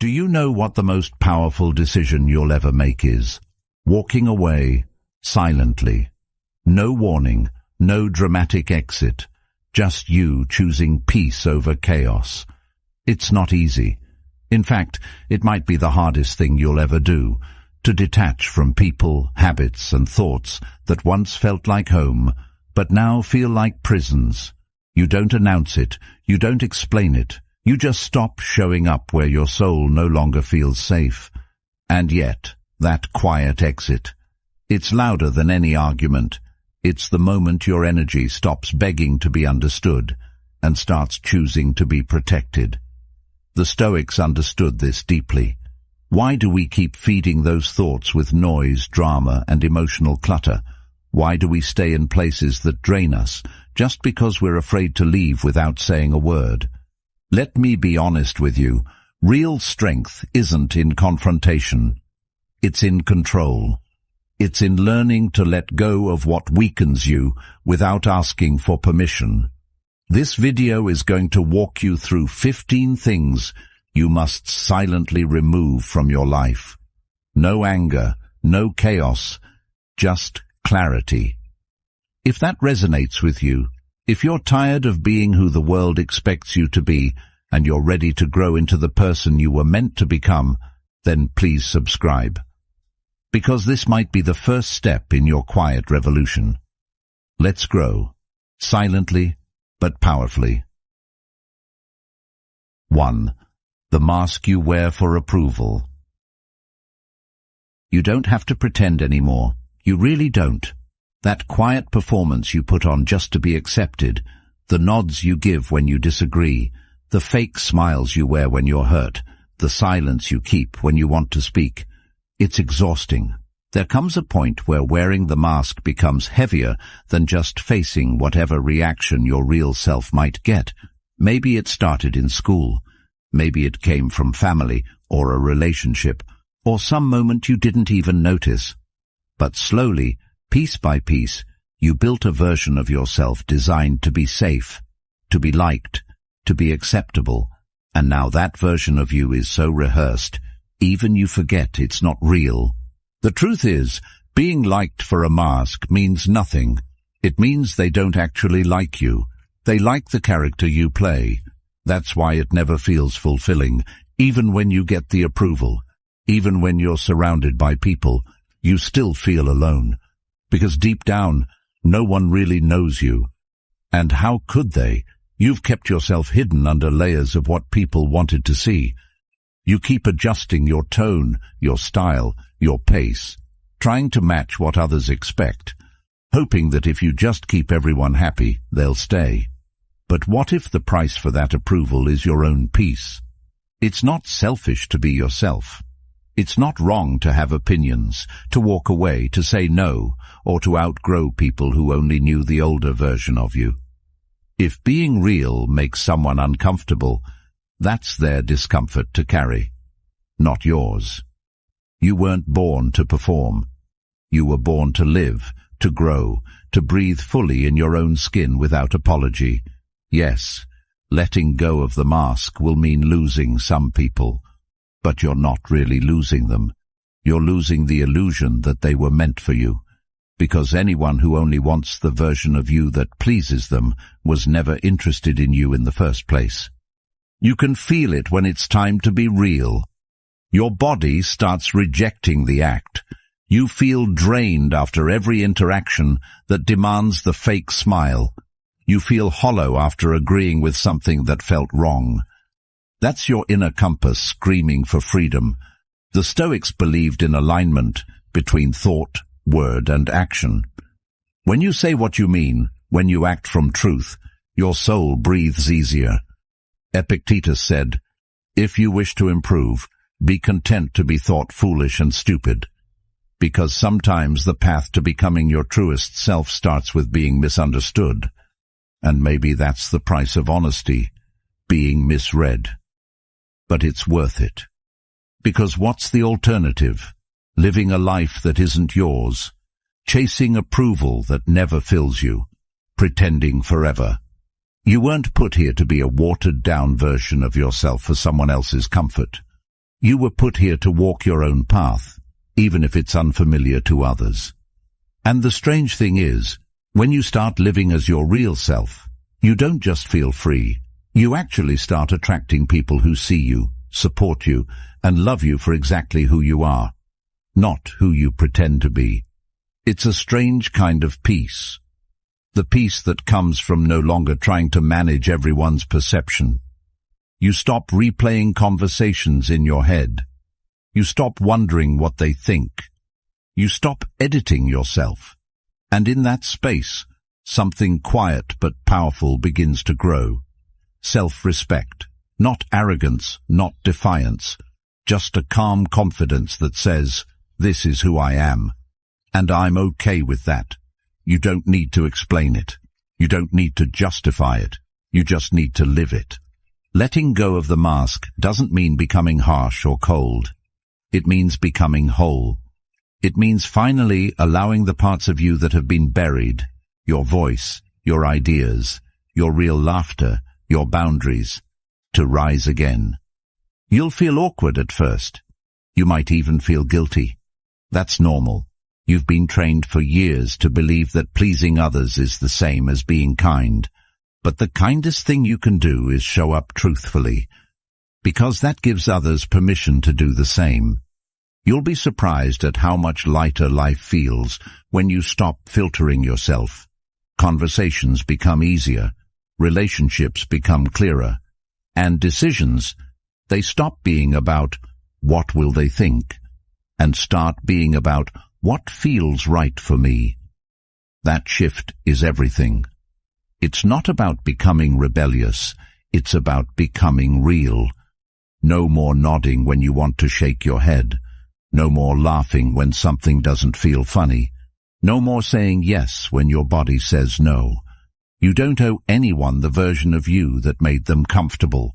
Do you know what the most powerful decision you'll ever make is? Walking away, silently. No warning, no dramatic exit. Just you choosing peace over chaos. It's not easy. In fact, it might be the hardest thing you'll ever do, to detach from people, habits, and thoughts that once felt like home, but now feel like prisons. You don't announce it, you don't explain it. You just stop showing up where your soul no longer feels safe. And yet, that quiet exit, it's louder than any argument. It's the moment your energy stops begging to be understood and starts choosing to be protected. The Stoics understood this deeply. Why do we keep feeding those thoughts with noise, drama, and emotional clutter? Why do we stay in places that drain us just because we're afraid to leave without saying a word? Let me be honest with you. Real strength isn't in confrontation. It's in control. It's in learning to let go of what weakens you without asking for permission. This video is going to walk you through 15 things you must silently remove from your life. No anger, no chaos, just clarity. If that resonates with you, if you're tired of being who the world expects you to be, and you're ready to grow into the person you were meant to become, then please subscribe. Because this might be the first step in your quiet revolution. Let's grow, silently but powerfully. 1. The mask you wear for approval. You don't have to pretend anymore. You really don't. That quiet performance you put on just to be accepted, the nods you give when you disagree, the fake smiles you wear when you're hurt, the silence you keep when you want to speak, it's exhausting. There comes a point where wearing the mask becomes heavier than just facing whatever reaction your real self might get. Maybe it started in school. Maybe it came from family or a relationship, or some moment you didn't even notice. But slowly, piece by piece, you built a version of yourself designed to be safe, to be liked, to be acceptable, and now that version of you is so rehearsed, even you forget it's not real. The truth is, being liked for a mask means nothing. It means they don't actually like you. They like the character you play. That's why it never feels fulfilling, even when you get the approval. Even when you're surrounded by people, you still feel alone. Because deep down, no one really knows you. And how could they? You've kept yourself hidden under layers of what people wanted to see. You keep adjusting your tone, your style, your pace, trying to match what others expect, hoping that if you just keep everyone happy, they'll stay. But what if the price for that approval is your own peace? It's not selfish to be yourself. It's not wrong to have opinions, to walk away, to say no, or to outgrow people who only knew the older version of you. If being real makes someone uncomfortable, that's their discomfort to carry, not yours. You weren't born to perform. You were born to live, to grow, to breathe fully in your own skin without apology. Yes, letting go of the mask will mean losing some people, but you're not really losing them. You're losing the illusion that they were meant for you, because anyone who only wants the version of you that pleases them was never interested in you in the first place. You can feel it when it's time to be real. Your body starts rejecting the act. You feel drained after every interaction that demands the fake smile. You feel hollow after agreeing with something that felt wrong. That's your inner compass screaming for freedom. The Stoics believed in alignment between thought, word, and action. When you say what you mean, when you act from truth, your soul breathes easier. Epictetus said, "If you wish to improve, be content to be thought foolish and stupid." Because sometimes the path to becoming your truest self starts with being misunderstood. And maybe that's the price of honesty, being misread. But it's worth it. Because what's the alternative? Living a life that isn't yours, chasing approval that never fills you, pretending forever. You weren't put here to be a watered-down version of yourself for someone else's comfort. You were put here to walk your own path, even if it's unfamiliar to others. And the strange thing is, when you start living as your real self, you don't just feel free. You actually start attracting people who see you, support you, and love you for exactly who you are, not who you pretend to be. It's a strange kind of peace. The peace that comes from no longer trying to manage everyone's perception. You stop replaying conversations in your head. You stop wondering what they think. You stop editing yourself. And in that space, something quiet but powerful begins to grow. Self-respect. Not arrogance, not defiance. Just a calm confidence that says, this is who I am. And I'm okay with that. You don't need to explain it. You don't need to justify it. You just need to live it. Letting go of the mask doesn't mean becoming harsh or cold. It means becoming whole. It means finally allowing the parts of you that have been buried, your voice, your ideas, your real laughter, your boundaries, to rise again. You'll feel awkward at first. You might even feel guilty. That's normal. You've been trained for years to believe that pleasing others is the same as being kind. But the kindest thing you can do is show up truthfully, because that gives others permission to do the same. You'll be surprised at how much lighter life feels when you stop filtering yourself. Conversations become easier, relationships become clearer, and decisions, they stop being about what will they think, and start being about what feels right for me. That shift is everything. It's not about becoming rebellious, it's about becoming real. No more nodding when you want to shake your head. No more laughing when something doesn't feel funny. No more saying yes when your body says no. You don't owe anyone the version of you that made them comfortable.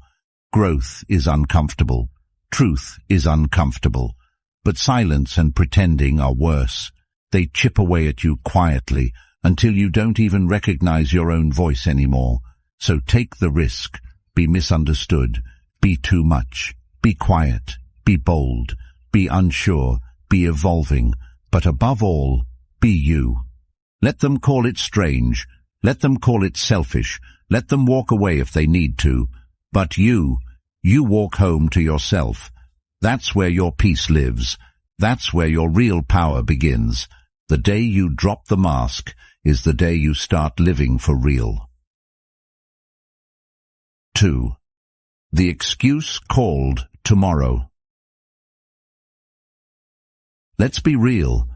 Growth is uncomfortable. Truth is uncomfortable. But silence and pretending are worse. They chip away at you quietly until you don't even recognize your own voice anymore. So take the risk. Be misunderstood. Be too much. Be quiet. Be bold. Be unsure. Be evolving. But above all, be you. Let them call it strange. Let them call it selfish. Let them walk away if they need to. But you walk home to yourself. That's where your peace lives. That's where your real power begins. The day you drop the mask is the day you start living for real. 2. The excuse called tomorrow. Let's be real.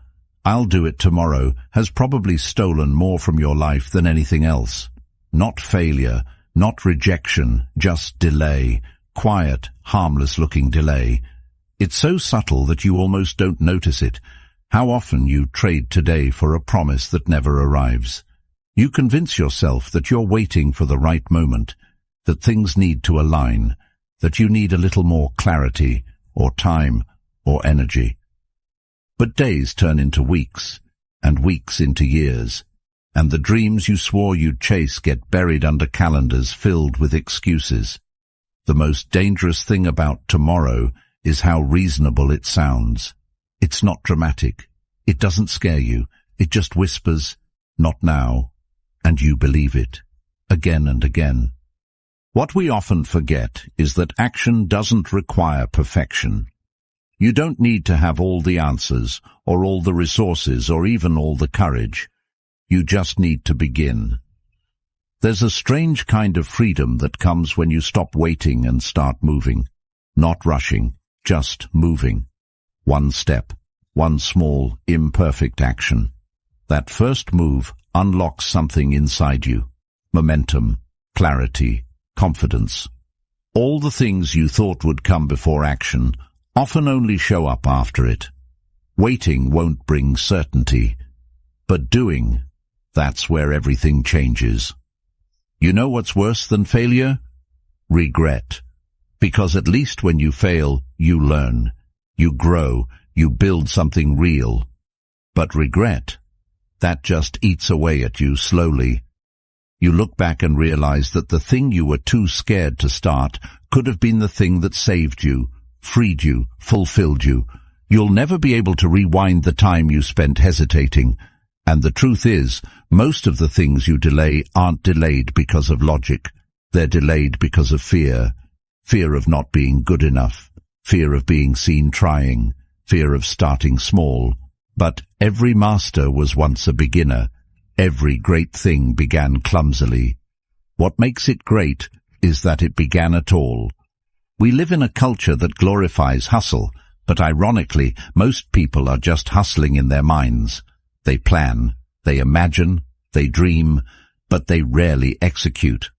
I'll do it tomorrow has probably stolen more from your life than anything else. Not failure, not rejection, just delay. Quiet, harmless-looking delay. It's so subtle that you almost don't notice it. How often you trade today for a promise that never arrives. You convince yourself that you're waiting for the right moment, that things need to align, that you need a little more clarity, or time, or energy. But days turn into weeks, and weeks into years, and the dreams you swore you'd chase get buried under calendars filled with excuses. The most dangerous thing about tomorrow is how reasonable it sounds. It's not dramatic. It doesn't scare you. It just whispers, not now, and you believe it, again and again. What we often forget is that action doesn't require perfection. You don't need to have all the answers, or all the resources, or even all the courage. You just need to begin. There's a strange kind of freedom that comes when you stop waiting and start moving. Not rushing, just moving. One step, one small, imperfect action. That first move unlocks something inside you. Momentum, clarity, confidence. All the things you thought would come before action often only show up after it. Waiting won't bring certainty, but doing, that's where everything changes. You know what's worse than failure? Regret. Because at least when you fail, you learn, you grow, you build something real. But regret, that just eats away at you slowly. You look back and realize that the thing you were too scared to start could have been the thing that saved you, freed you, fulfilled you. You'll never be able to rewind the time you spent hesitating. And the truth is, most of the things you delay aren't delayed because of logic. They're delayed because of fear. Fear of not being good enough. Fear of being seen trying. Fear of starting small. But every master was once a beginner. Every great thing began clumsily. What makes it great is that it began at all. We live in a culture that glorifies hustle, but ironically, most people are just hustling in their minds. They plan, they imagine, they dream, but they rarely execute.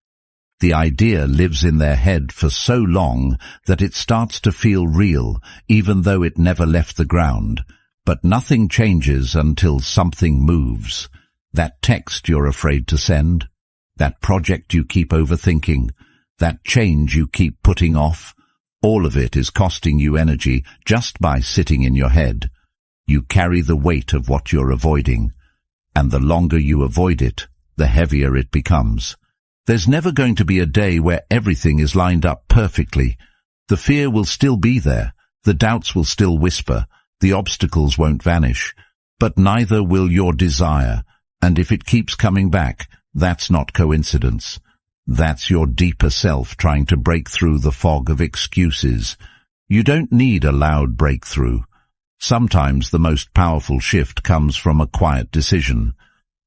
The idea lives in their head for so long that it starts to feel real, even though it never left the ground. But nothing changes until something moves. That text you're afraid to send, that project you keep overthinking, that change you keep putting off, all of it is costing you energy just by sitting in your head. You carry the weight of what you're avoiding, and the longer you avoid it, the heavier it becomes. There's never going to be a day where everything is lined up perfectly. The fear will still be there, the doubts will still whisper, the obstacles won't vanish, but neither will your desire, and if it keeps coming back, that's not coincidence. That's your deeper self trying to break through the fog of excuses. You don't need a loud breakthrough. Sometimes the most powerful shift comes from a quiet decision.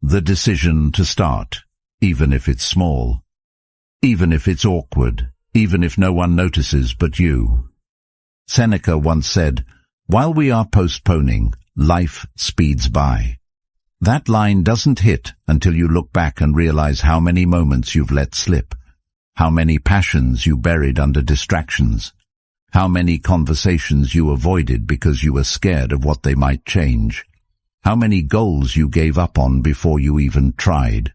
The decision to start, even if it's small. Even if it's awkward. Even if no one notices but you. Seneca once said, "While we are postponing, life speeds by." That line doesn't hit until you look back and realize how many moments you've let slip, how many passions you buried under distractions, how many conversations you avoided because you were scared of what they might change, how many goals you gave up on before you even tried.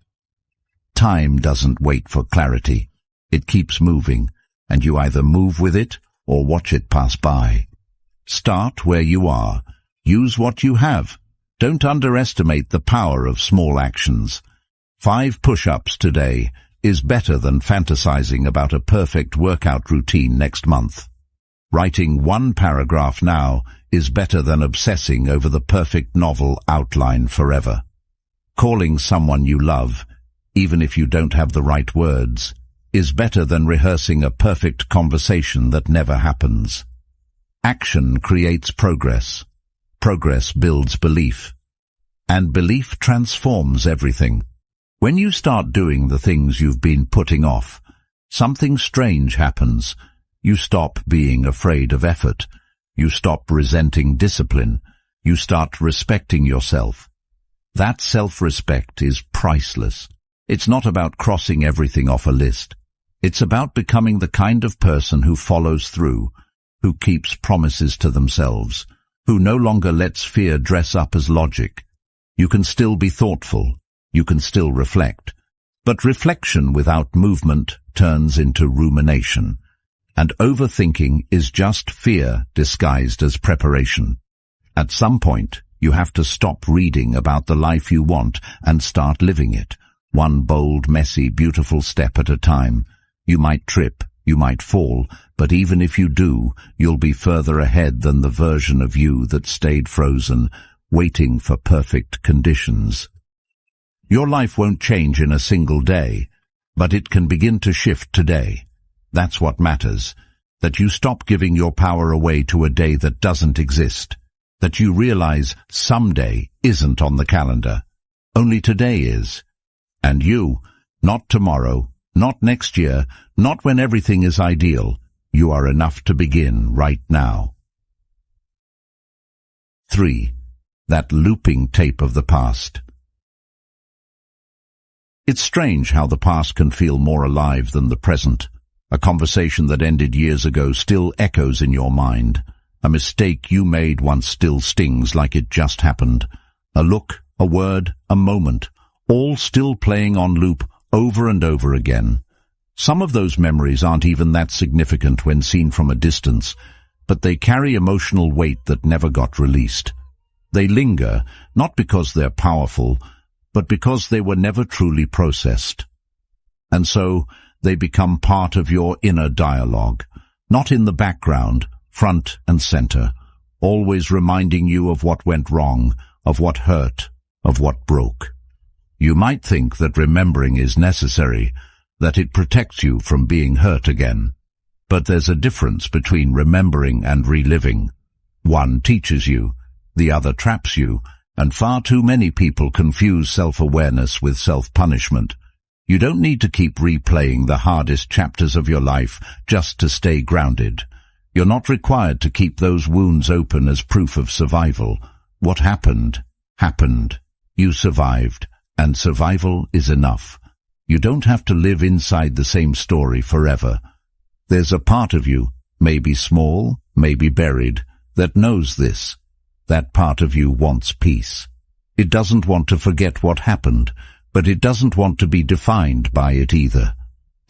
Time doesn't wait for clarity. It keeps moving, and you either move with it or watch it pass by. Start where you are. Use what you have. Don't underestimate the power of small actions. 5 push-ups today is better than fantasizing about a perfect workout routine next month. Writing 1 paragraph now is better than obsessing over the perfect novel outline forever. Calling someone you love, even if you don't have the right words, is better than rehearsing a perfect conversation that never happens. Action creates progress. Progress builds belief. And belief transforms everything. When you start doing the things you've been putting off, something strange happens. You stop being afraid of effort. You stop resenting discipline. You start respecting yourself. That self-respect is priceless. It's not about crossing everything off a list. It's about becoming the kind of person who follows through, who keeps promises to themselves, who no longer lets fear dress up as logic. You can still be thoughtful. You can still reflect. But reflection without movement turns into rumination. And overthinking is just fear disguised as preparation. At some point, you have to stop reading about the life you want and start living it. One bold, messy, beautiful step at a time. You might trip, you might fall, but even if you do, you'll be further ahead than the version of you that stayed frozen, waiting for perfect conditions. Your life won't change in a single day, but it can begin to shift today. That's what matters, that you stop giving your power away to a day that doesn't exist, that you realize someday isn't on the calendar. Only today is. And you, not tomorrow, not next year, not when everything is ideal. You are enough to begin right now. 3. That looping tape of the past. It's strange how the past can feel more alive than the present. A conversation that ended years ago still echoes in your mind. A mistake you made once still stings like it just happened. A look, a word, a moment, all still playing on loop over and over again. Some of those memories aren't even that significant when seen from a distance, but they carry emotional weight that never got released. They linger, not because they're powerful, but because they were never truly processed. And so, they become part of your inner dialogue, not in the background, front and center, always reminding you of what went wrong, of what hurt, of what broke. You might think that remembering is necessary, that it protects you from being hurt again. But there's a difference between remembering and reliving. One teaches you, the other traps you, and far too many people confuse self-awareness with self-punishment. You don't need to keep replaying the hardest chapters of your life just to stay grounded. You're not required to keep those wounds open as proof of survival. What happened, happened. You survived, and survival is enough. You don't have to live inside the same story forever. There's a part of you, maybe small, maybe buried, that knows this. That part of you wants peace. It doesn't want to forget what happened, but it doesn't want to be defined by it either.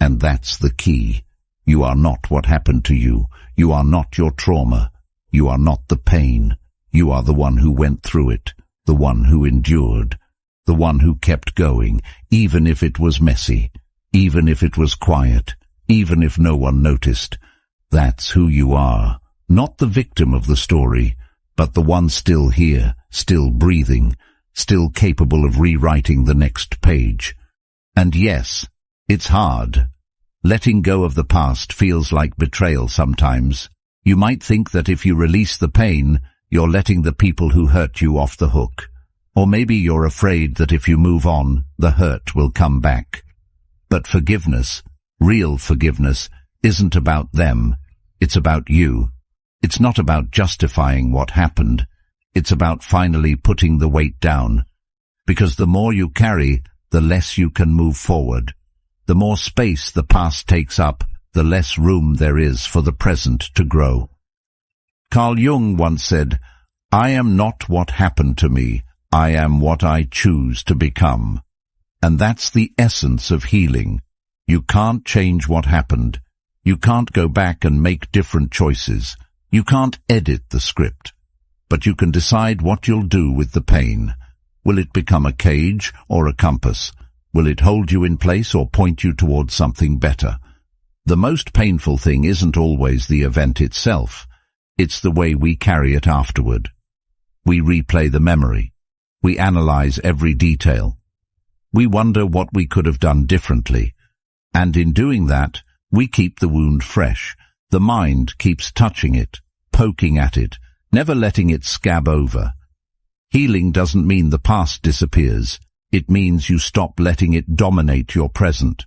And that's the key. You are not what happened to you. You are not your trauma. You are not the pain. You are the one who went through it, the one who endured, the one who kept going, even if it was messy, even if it was quiet, even if no one noticed. That's who you are, not the victim of the story, but the one still here, still breathing, still capable of rewriting the next page. And yes, it's hard. Letting go of the past feels like betrayal sometimes. You might think that if you release the pain, you're letting the people who hurt you off the hook. Or maybe you're afraid that if you move on, the hurt will come back. But forgiveness, real forgiveness, isn't about them. It's about you. It's not about justifying what happened. It's about finally putting the weight down. Because the more you carry, the less you can move forward. The more space the past takes up, the less room there is for the present to grow. Carl Jung once said, "I am not what happened to me. I am what I choose to become." And that's the essence of healing. You can't change what happened. You can't go back and make different choices. You can't edit the script. But you can decide what you'll do with the pain. Will it become a cage or a compass? Will it hold you in place or point you towards something better? The most painful thing isn't always the event itself. It's the way we carry it afterward. We replay the memory. We analyze every detail. We wonder what we could have done differently. And in doing that, we keep the wound fresh. The mind keeps touching it, poking at it, never letting it scab over. Healing doesn't mean the past disappears. It means you stop letting it dominate your present.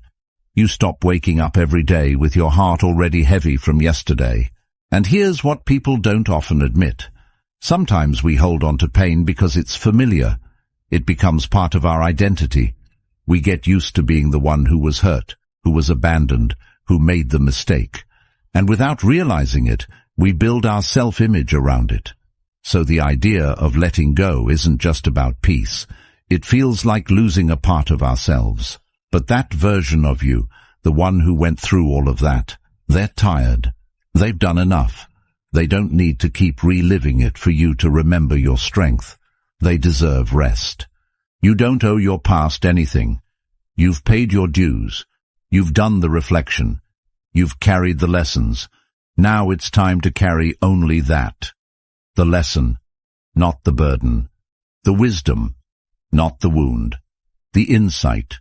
You stop waking up every day with your heart already heavy from yesterday. And here's what people don't often admit. Sometimes we hold on to pain because it's familiar. It becomes part of our identity. We get used to being the one who was hurt, who was abandoned, who made the mistake. And without realizing it, we build our self-image around it. So the idea of letting go isn't just about peace. It feels like losing a part of ourselves. But that version of you, the one who went through all of that, they're tired. They've done enough. They don't need to keep reliving it for you to remember your strength. They deserve rest. You don't owe your past anything. You've paid your dues. You've done the reflection. You've carried the lessons. Now it's time to carry only that. The lesson, not the burden. The wisdom, not the wound. The insight,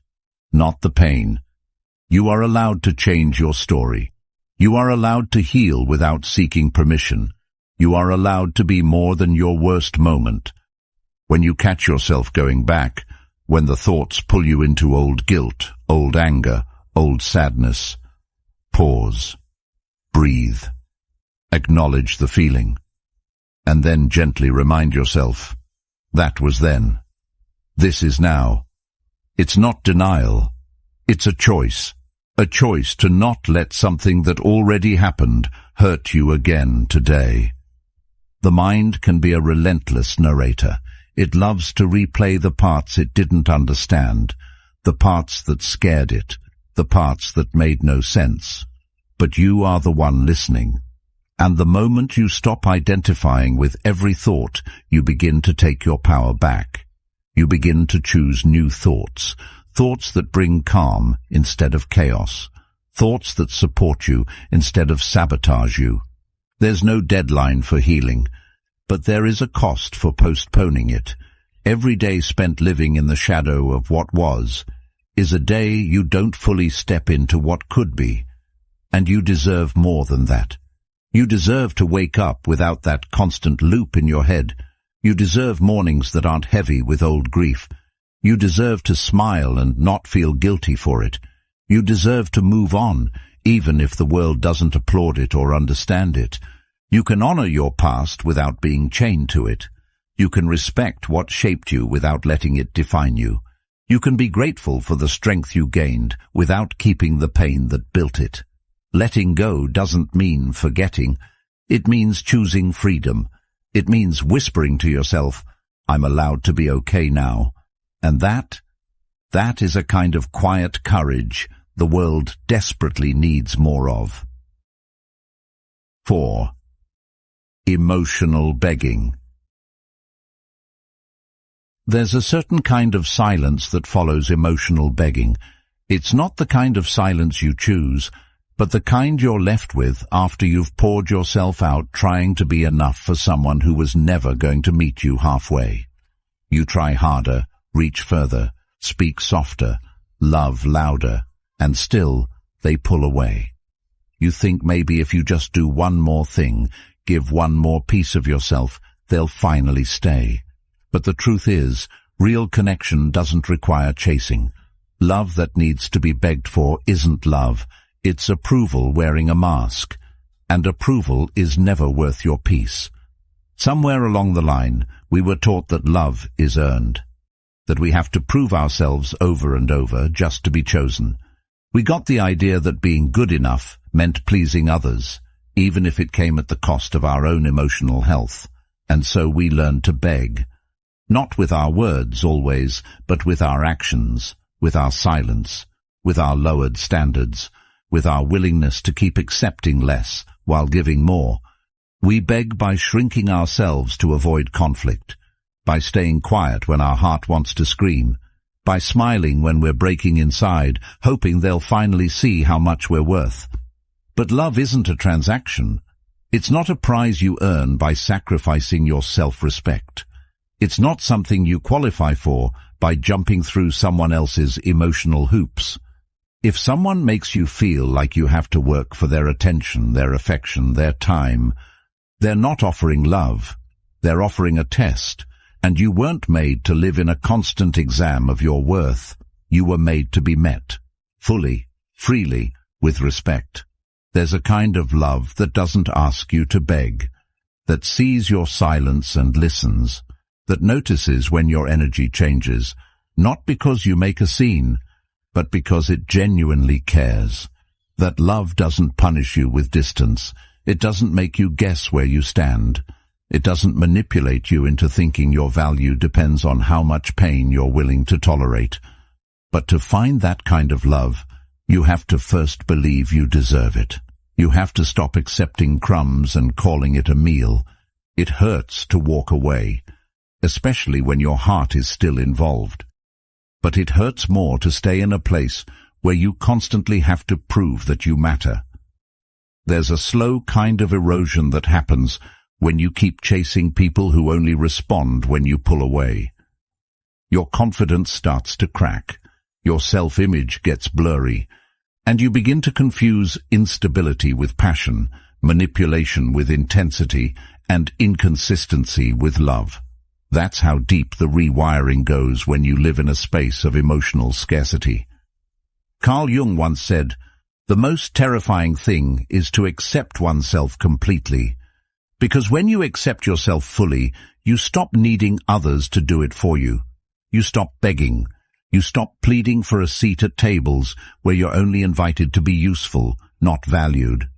not the pain. You are allowed to change your story. You are allowed to heal without seeking permission. You are allowed to be more than your worst moment. When you catch yourself going back, when the thoughts pull you into old guilt, old anger, old sadness, pause, breathe, acknowledge the feeling, and then gently remind yourself, that was then. This is now. It's not denial. It's a choice. A choice to not let something that already happened hurt you again today. The mind can be a relentless narrator. It loves to replay the parts it didn't understand, the parts that scared it, the parts that made no sense. But you are the one listening. And the moment you stop identifying with every thought, you begin to take your power back. You begin to choose new thoughts. Thoughts that bring calm instead of chaos. Thoughts that support you instead of sabotage you. There's no deadline for healing, but there is a cost for postponing it. Every day spent living in the shadow of what was is a day you don't fully step into what could be, and you deserve more than that. You deserve to wake up without that constant loop in your head. You deserve mornings that aren't heavy with old grief. You deserve to smile and not feel guilty for it. You deserve to move on, even if the world doesn't applaud it or understand it. You can honor your past without being chained to it. You can respect what shaped you without letting it define you. You can be grateful for the strength you gained without keeping the pain that built it. Letting go doesn't mean forgetting. It means choosing freedom. It means whispering to yourself, I'm allowed to be okay now. And that is a kind of quiet courage the world desperately needs more of. 4. Emotional begging. There's a certain kind of silence that follows emotional begging. It's not the kind of silence you choose, but the kind you're left with after you've poured yourself out trying to be enough for someone who was never going to meet you halfway. You try harder, reach further, speak softer, love louder, and still they pull away. You think maybe if you just do one more thing, give one more piece of yourself, they'll finally stay. But the truth is, real connection doesn't require chasing. Love that needs to be begged for isn't love. It's approval wearing a mask, and approval is never worth your peace. Somewhere along the line, we were taught that love is earned, that we have to prove ourselves over and over just to be chosen. We got the idea that being good enough meant pleasing others, even if it came at the cost of our own emotional health, and so we learned to beg. Not with our words always, but with our actions, with our silence, with our lowered standards, with our willingness to keep accepting less while giving more. We beg by shrinking ourselves to avoid conflict, by staying quiet when our heart wants to scream, by smiling when we're breaking inside, hoping they'll finally see how much we're worth. But love isn't a transaction. It's not a prize you earn by sacrificing your self-respect. It's not something you qualify for by jumping through someone else's emotional hoops. If someone makes you feel like you have to work for their attention, their affection, their time, they're not offering love. They're offering a test, and you weren't made to live in a constant exam of your worth. You were made to be met, fully, freely, with respect. There's a kind of love that doesn't ask you to beg, that sees your silence and listens, that notices when your energy changes, not because you make a scene, but because it genuinely cares. That love doesn't punish you with distance. It doesn't make you guess where you stand. It doesn't manipulate you into thinking your value depends on how much pain you're willing to tolerate. But to find that kind of love, you have to first believe you deserve it. You have to stop accepting crumbs and calling it a meal. It hurts to walk away, especially when your heart is still involved. But it hurts more to stay in a place where you constantly have to prove that you matter. There's a slow kind of erosion that happens when you keep chasing people who only respond when you pull away. Your confidence starts to crack, your self-image gets blurry, and you begin to confuse instability with passion, manipulation with intensity, and inconsistency with love. That's how deep the rewiring goes when you live in a space of emotional scarcity. Carl Jung once said, "The most terrifying thing is to accept oneself completely. Because when you accept yourself fully, you stop needing others to do it for you. You stop begging. You stop pleading for a seat at tables where you're only invited to be useful, not valued."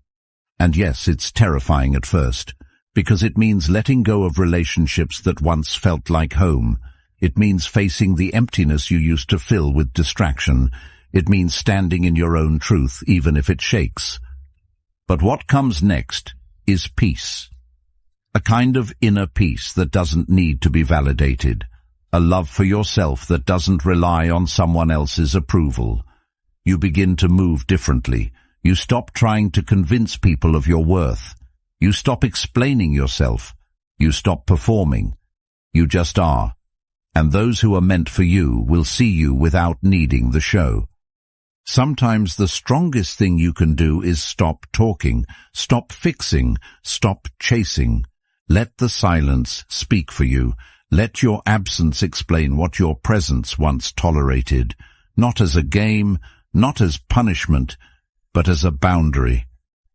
And yes, it's terrifying at first, because it means letting go of relationships that once felt like home. It means facing the emptiness you used to fill with distraction. It means standing in your own truth, even if it shakes. But what comes next is peace. A kind of inner peace that doesn't need to be validated. A love for yourself that doesn't rely on someone else's approval. You begin to move differently. You stop trying to convince people of your worth. You stop explaining yourself. You stop performing. You just are. And those who are meant for you will see you without needing the show. Sometimes the strongest thing you can do is stop talking, stop fixing, stop chasing. Let the silence speak for you. Let your absence explain what your presence once tolerated, not as a game, not as punishment, but as a boundary,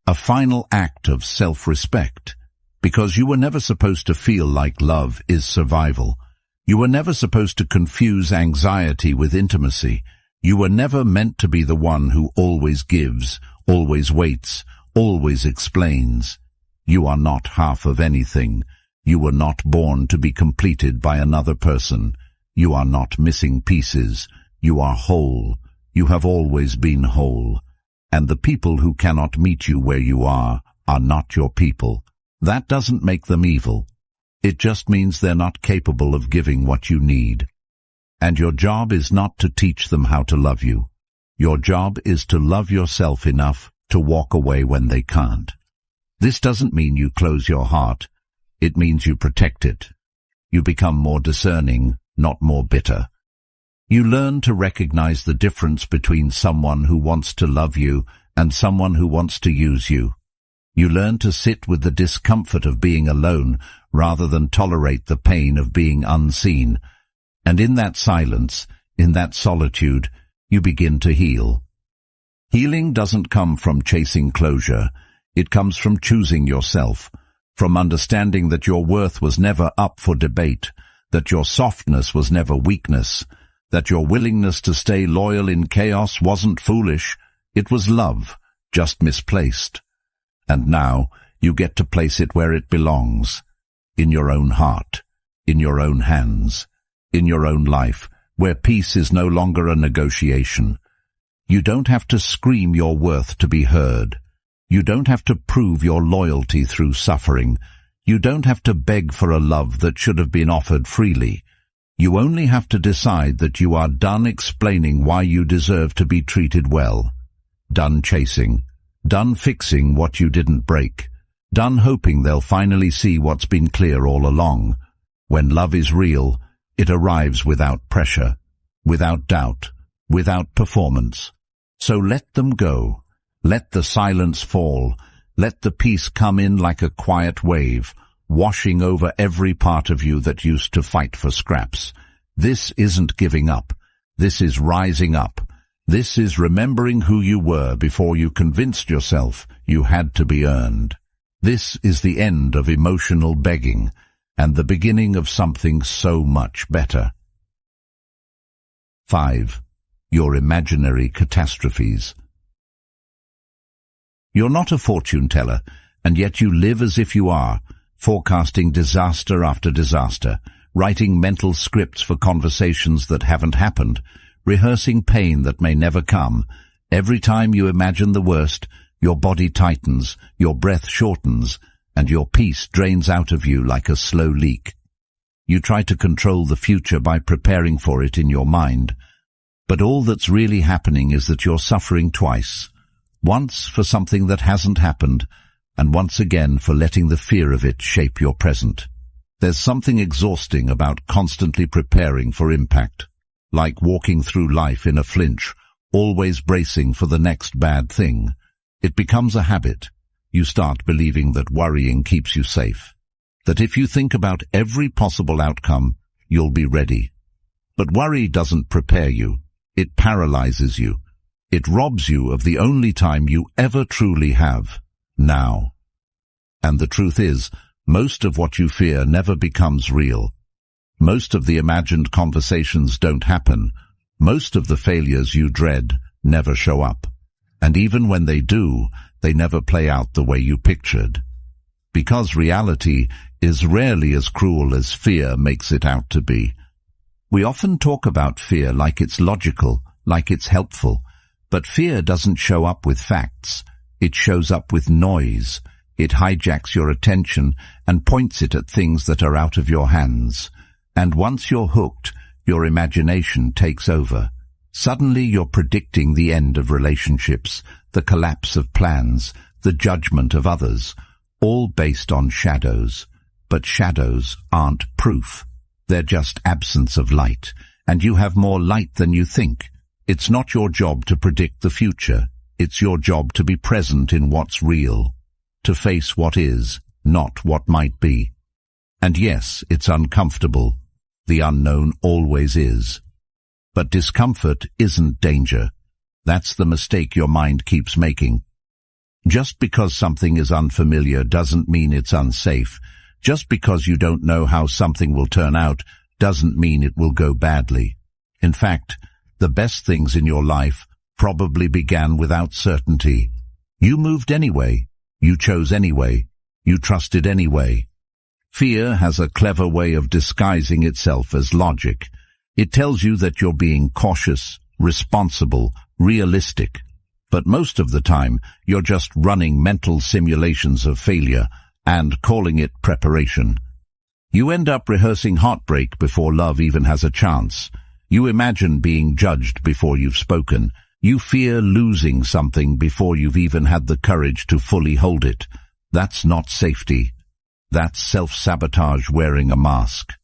a final act of self-respect. Because you were never supposed to feel like love is survival. You were never supposed to confuse anxiety with intimacy. You were never meant to be the one who always gives, always waits, always explains. You are not half of anything. You were not born to be completed by another person. You are not missing pieces. You are whole. You have always been whole. And the people who cannot meet you where you are not your people. That doesn't make them evil. It just means they're not capable of giving what you need. And your job is not to teach them how to love you. Your job is to love yourself enough to walk away when they can't. This doesn't mean you close your heart. It means you protect it. You become more discerning, not more bitter. You learn to recognize the difference between someone who wants to love you and someone who wants to use you. You learn to sit with the discomfort of being alone rather than tolerate the pain of being unseen. And in that silence, in that solitude, you begin to heal. Healing doesn't come from chasing closure. It comes from choosing yourself, from understanding that your worth was never up for debate, that your softness was never weakness, that your willingness to stay loyal in chaos wasn't foolish. It was love, just misplaced. And now you get to place it where it belongs, in your own heart, in your own hands, in your own life, where peace is no longer a negotiation. You don't have to scream your worth to be heard. You don't have to prove your loyalty through suffering. You don't have to beg for a love that should have been offered freely. You only have to decide that you are done explaining why you deserve to be treated well. Done chasing. Done fixing what you didn't break. Done hoping they'll finally see what's been clear all along. When love is real, it arrives without pressure, without doubt, without performance. So let them go. Let the silence fall. Let the peace come in like a quiet wave, washing over every part of you that used to fight for scraps. This isn't giving up. This is rising up. This is remembering who you were before you convinced yourself you had to be earned. This is the end of emotional begging and the beginning of something so much better. 5. Your imaginary catastrophes. You're not a fortune teller, and yet you live as if you are, forecasting disaster after disaster, writing mental scripts for conversations that haven't happened, rehearsing pain that may never come. Every time you imagine the worst, your body tightens, your breath shortens, and your peace drains out of you like a slow leak. You try to control the future by preparing for it in your mind, but all that's really happening is that you're suffering twice. Once for something that hasn't happened, and once again for letting the fear of it shape your present. There's something exhausting about constantly preparing for impact, like walking through life in a flinch, always bracing for the next bad thing. It becomes a habit. You start believing that worrying keeps you safe, that if you think about every possible outcome, you'll be ready. But worry doesn't prepare you. It paralyzes you. It robs you of the only time you ever truly have, now. And the truth is, most of what you fear never becomes real. Most of the imagined conversations don't happen. Most of the failures you dread never show up. And even when they do, they never play out the way you pictured. Because reality is rarely as cruel as fear makes it out to be. We often talk about fear like it's logical, like it's helpful. But fear doesn't show up with facts. It shows up with noise. It hijacks your attention and points it at things that are out of your hands. And once you're hooked, your imagination takes over. Suddenly you're predicting the end of relationships, the collapse of plans, the judgment of others, all based on shadows. But shadows aren't proof. They're just absence of light, and you have more light than you think. It's not your job to predict the future. It's your job to be present in what's real, to face what is, not what might be. And yes, it's uncomfortable. The unknown always is. But discomfort isn't danger. That's the mistake your mind keeps making. Just because something is unfamiliar doesn't mean it's unsafe. Just because you don't know how something will turn out doesn't mean it will go badly. In fact, the best things in your life probably began without certainty. You moved anyway. You chose anyway. You trusted anyway. Fear has a clever way of disguising itself as logic. It tells you that you're being cautious, responsible, realistic. But most of the time, you're just running mental simulations of failure and calling it preparation. You end up rehearsing heartbreak before love even has a chance. You imagine being judged before you've spoken. You fear losing something before you've even had the courage to fully hold it. That's not safety. That's self-sabotage wearing a mask.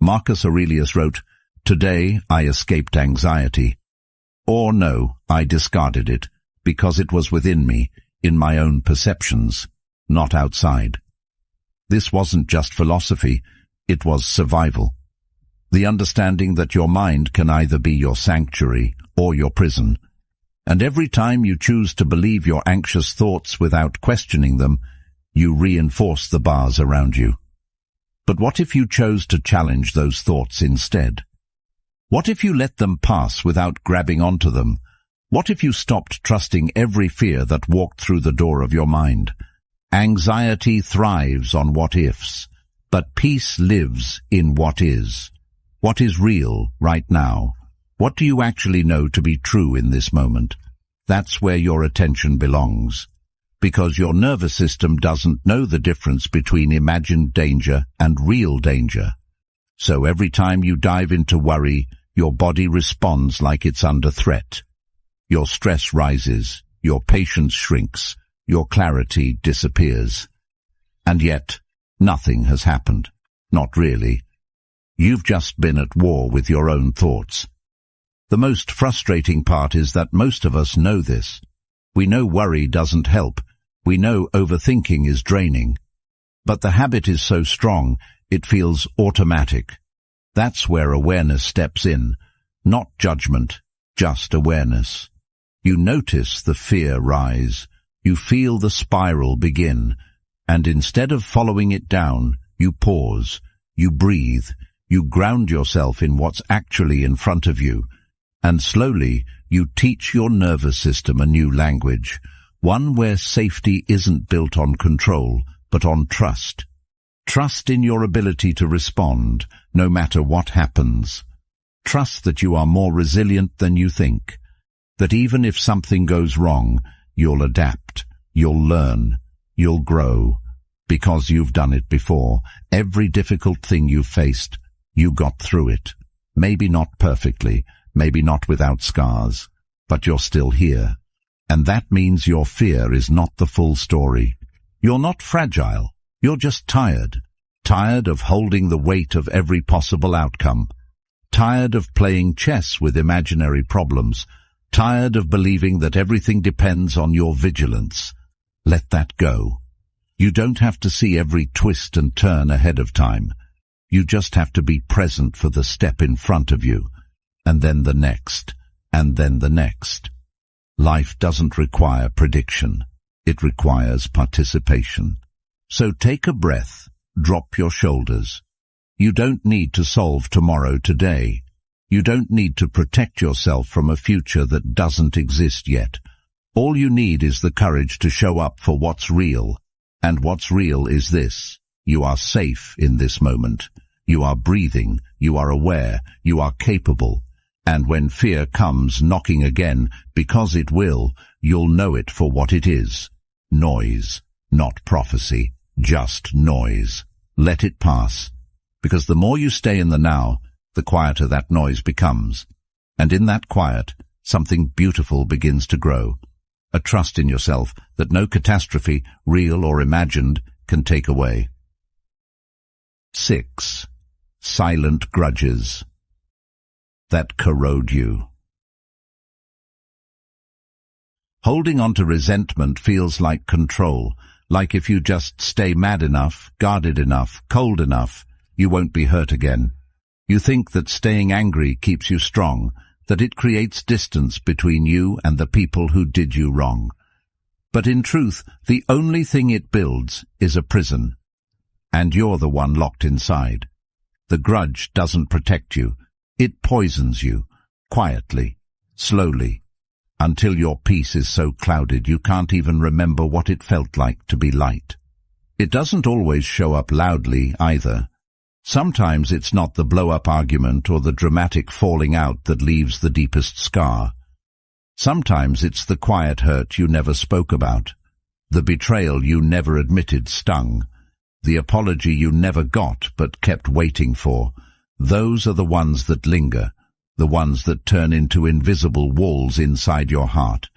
Marcus Aurelius wrote, "Today I escaped anxiety." Or no, I discarded it, because it was within me, in my own perceptions, not outside. This wasn't just philosophy, it was survival. The understanding that your mind can either be your sanctuary or your prison. And every time you choose to believe your anxious thoughts without questioning them, you reinforce the bars around you. But what if you chose to challenge those thoughts instead? What if you let them pass without grabbing onto them? What if you stopped trusting every fear that walked through the door of your mind? Anxiety thrives on what-ifs, but peace lives in what is. What is real right now? What do you actually know to be true in this moment? That's where your attention belongs. Because your nervous system doesn't know the difference between imagined danger and real danger. So every time you dive into worry, your body responds like it's under threat. Your stress rises, your patience shrinks, your clarity disappears. And yet, nothing has happened. Not really. You've just been at war with your own thoughts. The most frustrating part is that most of us know this. We know worry doesn't help. We know overthinking is draining. But the habit is so strong, it feels automatic. That's where awareness steps in. Not judgment, just awareness. You notice the fear rise. You feel the spiral begin. And instead of following it down, you pause. You breathe. You ground yourself in what's actually in front of you. And slowly, you teach your nervous system a new language. One where safety isn't built on control, but on trust. Trust in your ability to respond, no matter what happens. Trust that you are more resilient than you think. That even if something goes wrong, you'll adapt, you'll learn, you'll grow. Because you've done it before. Every difficult thing you've faced, you got through it. Maybe not perfectly, maybe not without scars, but you're still here. And that means your fear is not the full story. You're not fragile. You're just tired. Tired of holding the weight of every possible outcome. Tired of playing chess with imaginary problems. Tired of believing that everything depends on your vigilance. Let that go. You don't have to see every twist and turn ahead of time. You just have to be present for the step in front of you. And then the next. And then the next. Life doesn't require prediction. It requires participation. So take a breath, drop your shoulders. You don't need to solve tomorrow today. You don't need to protect yourself from a future that doesn't exist yet. All you need is the courage to show up for what's real. And what's real is this. You are safe in this moment. You are breathing. You are aware. You are capable. And when fear comes knocking again, because it will, you'll know it for what it is. Noise, not prophecy, just noise. Let it pass. Because the more you stay in the now, the quieter that noise becomes. And in that quiet, something beautiful begins to grow. a trust in yourself that no catastrophe, real or imagined, can take away. 6. Silent grudges that corrode you. Holding on to resentment feels like control, like if you just stay mad enough, guarded enough, cold enough, you won't be hurt again. You think that staying angry keeps you strong, that it creates distance between you and the people who did you wrong. But in truth, the only thing it builds is a prison, and you're the one locked inside. The grudge doesn't protect you. It poisons you, quietly, slowly, until your peace is so clouded you can't even remember what it felt like to be light. It doesn't always show up loudly either. Sometimes it's not the blow-up argument or the dramatic falling out that leaves the deepest scar. Sometimes it's the quiet hurt you never spoke about, the betrayal you never admitted stung, the apology you never got but kept waiting for. Those are the ones that linger, the ones that turn into invisible walls inside your heart.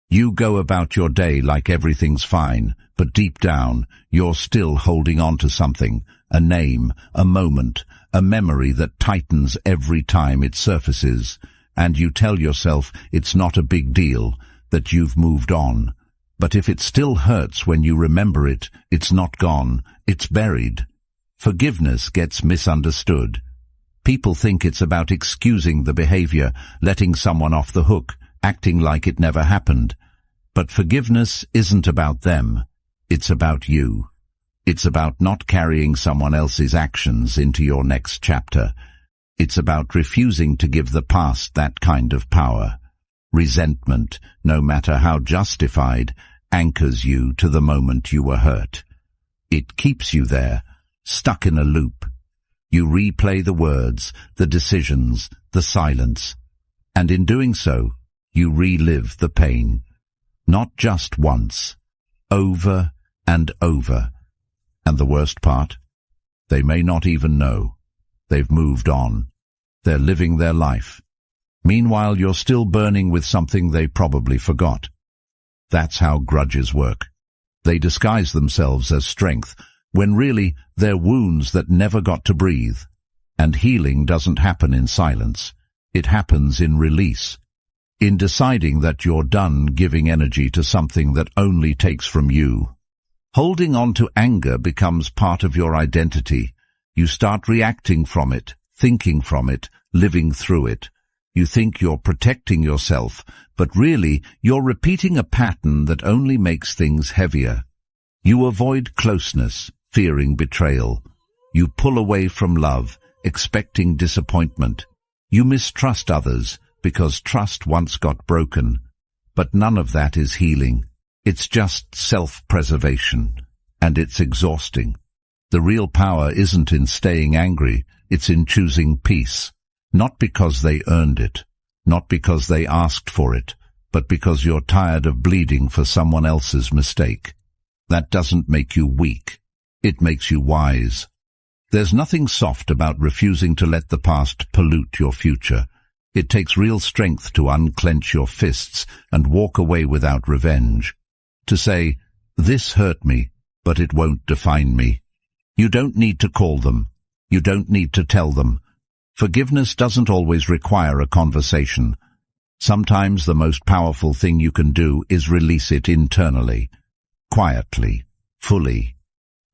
You go about your day like everything's fine, but deep down, you're still holding on to something, a name, a moment, a memory that tightens every time it surfaces, and you tell yourself it's not a big deal, that you've moved on. But if it still hurts when you remember it, it's not gone, it's buried. Forgiveness gets misunderstood. People think it's about excusing the behavior, letting someone off the hook, acting like it never happened. But forgiveness isn't about them. It's about you. It's about not carrying someone else's actions into your next chapter. It's about refusing to give the past that kind of power. Resentment, no matter how justified, anchors you to the moment you were hurt. It keeps you there, stuck in a loop. You replay the words, the decisions, the silence, and in doing so, you relive the pain. Not just once, over and over. And the worst part? They may not even know. They've moved on. They're living their life. Meanwhile, you're still burning with something they probably forgot. That's how grudges work. They disguise themselves as strength, when really they're wounds that never got to breathe. And healing doesn't happen in silence. It happens in release. In deciding that you're done giving energy to something that only takes from you. Holding on to anger becomes part of your identity. You start reacting from it, thinking from it, living through it. You think you're protecting yourself, but really you're repeating a pattern that only makes things heavier. You avoid closeness, fearing betrayal. You pull away from love, expecting disappointment. You mistrust others, because trust once got broken. But none of that is healing. It's just self-preservation, and it's exhausting. The real power isn't in staying angry, it's in choosing peace. Not because they earned it, not because they asked for it, but because you're tired of bleeding for someone else's mistake. That doesn't make you weak. It makes you wise. There's nothing soft about refusing to let the past pollute your future. It takes real strength to unclench your fists and walk away without revenge. To say, this hurt me, but it won't define me. You don't need to call them. You don't need to tell them. Forgiveness doesn't always require a conversation. Sometimes the most powerful thing you can do is release it internally, quietly, fully,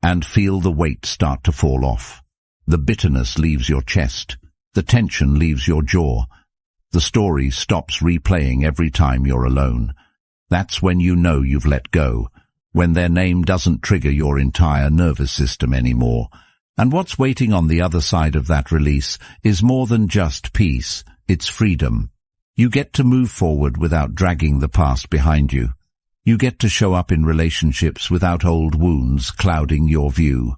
and feel the weight start to fall off. The bitterness leaves your chest. The tension leaves your jaw. The story stops replaying every time you're alone. That's when you know you've let go, when their name doesn't trigger your entire nervous system anymore. And what's waiting on the other side of that release is more than just peace, it's freedom. You get to move forward without dragging the past behind you. You get to show up in relationships without old wounds clouding your view.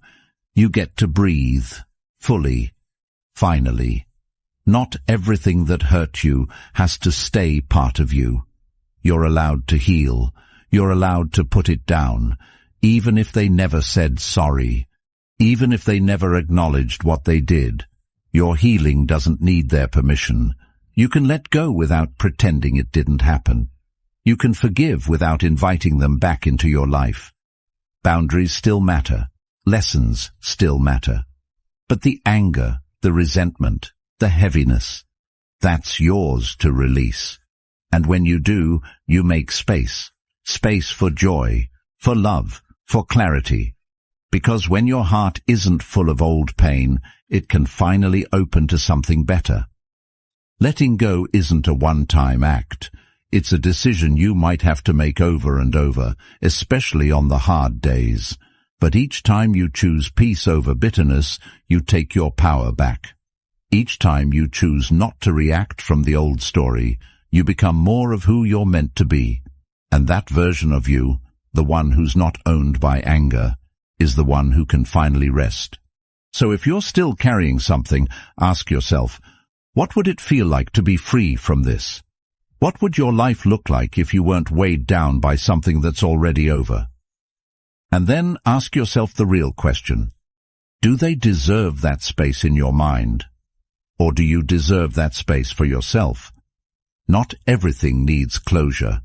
You get to breathe, fully, finally. Not everything that hurt you has to stay part of you. You're allowed to heal. You're allowed to put it down, even if they never said sorry, even if they never acknowledged what they did. Your healing doesn't need their permission. You can let go without pretending it didn't happen. You can forgive without inviting them back into your life. Boundaries still matter. Lessons still matter. But the anger, the resentment, the heaviness, that's yours to release. And when you do, you make space. Space for joy, for love, for clarity. Because when your heart isn't full of old pain, it can finally open to something better. Letting go isn't a one-time act. It's a decision you might have to make over and over, especially on the hard days. But each time you choose peace over bitterness, you take your power back. Each time you choose not to react from the old story, you become more of who you're meant to be. And that version of you, the one who's not owned by anger, is the one who can finally rest. So if you're still carrying something, ask yourself, what would it feel like to be free from this? What would your life look like if you weren't weighed down by something that's already over? And then ask yourself the real question. Do they deserve that space in your mind? Or do you deserve that space for yourself? Not everything needs closure.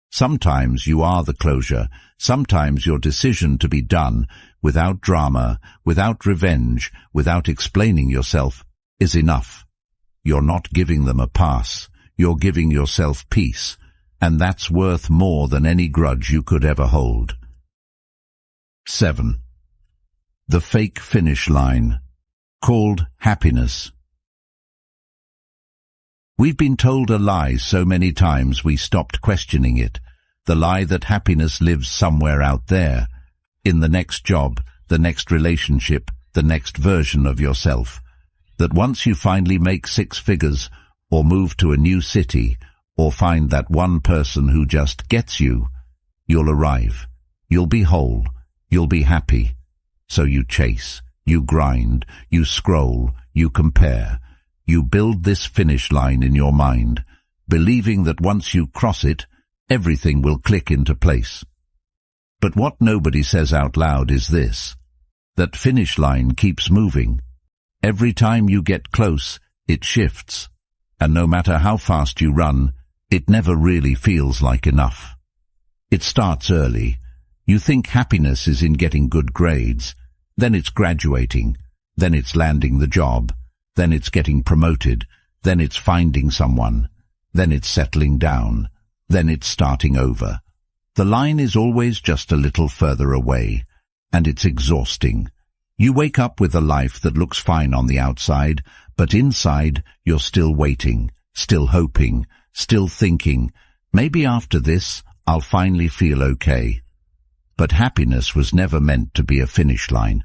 Sometimes you are the closure. Sometimes your decision to be done, without drama, without revenge, without explaining yourself, is enough. You're not giving them a pass. You're giving yourself peace, and that's worth more than any grudge you could ever hold. 7. The fake finish line, called happiness. We've been told a lie so many times we stopped questioning it. The lie that happiness lives somewhere out there, in the next job, the next relationship, the next version of yourself. That once you finally make 6 figures, or move to a new city, or find that one person who just gets you, you'll arrive. You'll be whole. You'll be happy. So you chase, you grind, you scroll, you compare. You build this finish line in your mind, believing that once you cross it, everything will click into place. But what nobody says out loud is this: that finish line keeps moving. Every time you get close, it shifts. And no matter how fast you run, it never really feels like enough. It starts early. You think happiness is in getting good grades. Then it's graduating. Then it's landing the job. Then it's getting promoted. Then it's finding someone. Then it's settling down. Then it's starting over. The line is always just a little further away, and it's exhausting. You wake up with a life that looks fine on the outside, but inside you're still waiting, still hoping, still thinking, maybe after this I'll finally feel okay. But happiness was never meant to be a finish line.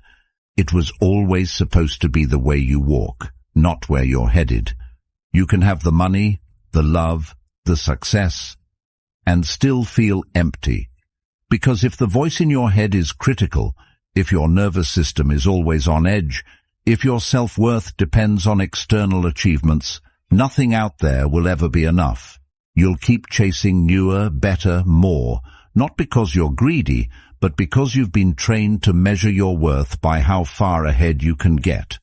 It was always supposed to be the way you walk, not where you're headed. You can have the money, the love, the success, and still feel empty. Because if the voice in your head is critical, if your nervous system is always on edge, if your self-worth depends on external achievements, nothing out there will ever be enough. You'll keep chasing newer, better, more, not because you're greedy, but because you've been trained to measure your worth by how far ahead you can get.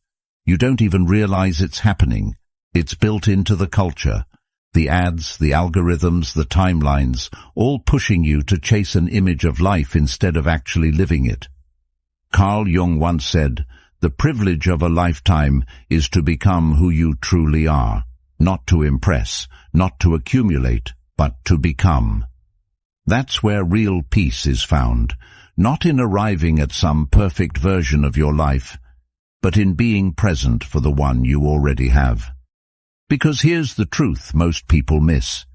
You don't even realize it's happening. It's built into the culture. The ads, the algorithms, the timelines, all pushing you to chase an image of life instead of actually living it. Carl Jung once said, "The privilege of a lifetime is to become who you truly are, not to impress, not to accumulate, but to become." That's where real peace is found, not in arriving at some perfect version of your life, but in being present for the one you already have. Because here's the truth most people miss.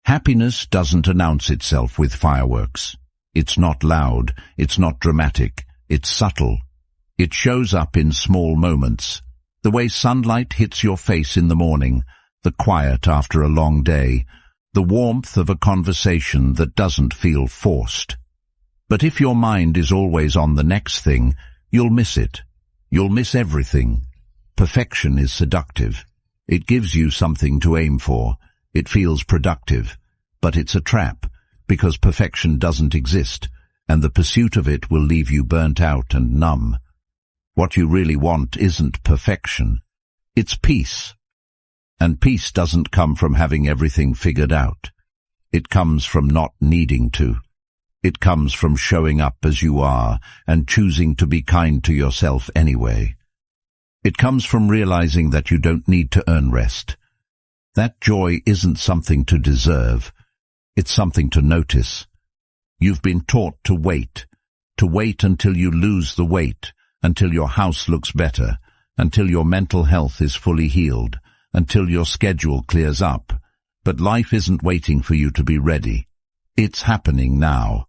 Happiness doesn't announce itself with fireworks. It's not loud, it's not dramatic, it's subtle. It shows up in small moments. The way sunlight hits your face in the morning, the quiet after a long day, the warmth of a conversation that doesn't feel forced. But if your mind is always on the next thing, you'll miss it. You'll miss everything. Perfection is seductive. It gives you something to aim for. It feels productive. But it's a trap, because perfection doesn't exist, and the pursuit of it will leave you burnt out and numb. What you really want isn't perfection. It's peace. And peace doesn't come from having everything figured out. It comes from not needing to. It comes from showing up as you are and choosing to be kind to yourself anyway. It comes from realizing that you don't need to earn rest. That joy isn't something to deserve. It's something to notice. You've been taught to wait until you lose the weight, until your house looks better, until your mental health is fully healed, until your schedule clears up. But life isn't waiting for you to be ready. It's happening now.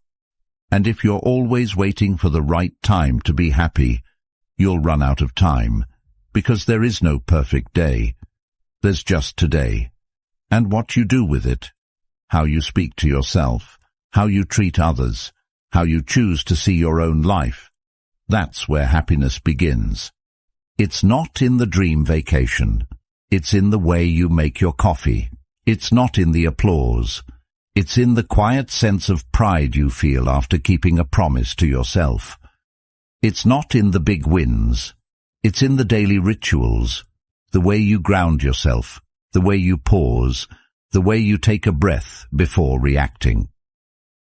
And if you're always waiting for the right time to be happy, you'll run out of time, because there is no perfect day. There's just today. And what you do with it, how you speak to yourself, how you treat others, how you choose to see your own life, that's where happiness begins. It's not in the dream vacation. It's in the way you make your coffee. It's not in the applause. It's in the quiet sense of pride you feel after keeping a promise to yourself. It's not in the big wins. It's in the daily rituals, the way you ground yourself, the way you pause, the way you take a breath before reacting.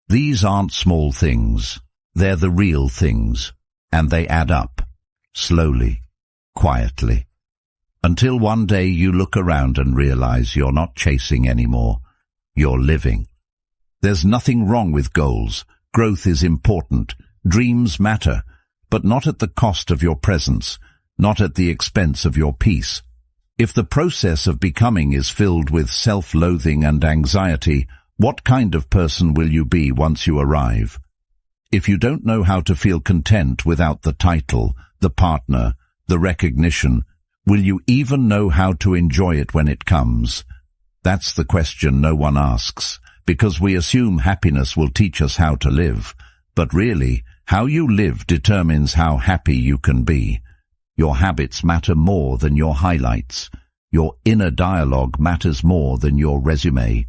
These aren't small things. They're the real things, and they add up, slowly, quietly, until one day you look around and realize you're not chasing anymore. You're living. There's nothing wrong with goals. Growth is important. Dreams matter, but not at the cost of your presence, not at the expense of your peace. If the process of becoming is filled with self-loathing and anxiety, what kind of person will you be once you arrive? If you don't know how to feel content without the title, the partner, the recognition, will you even know how to enjoy it when it comes? That's the question no one asks, because we assume happiness will teach us how to live. But really, how you live determines how happy you can be. Your habits matter more than your highlights. Your inner dialogue matters more than your resume.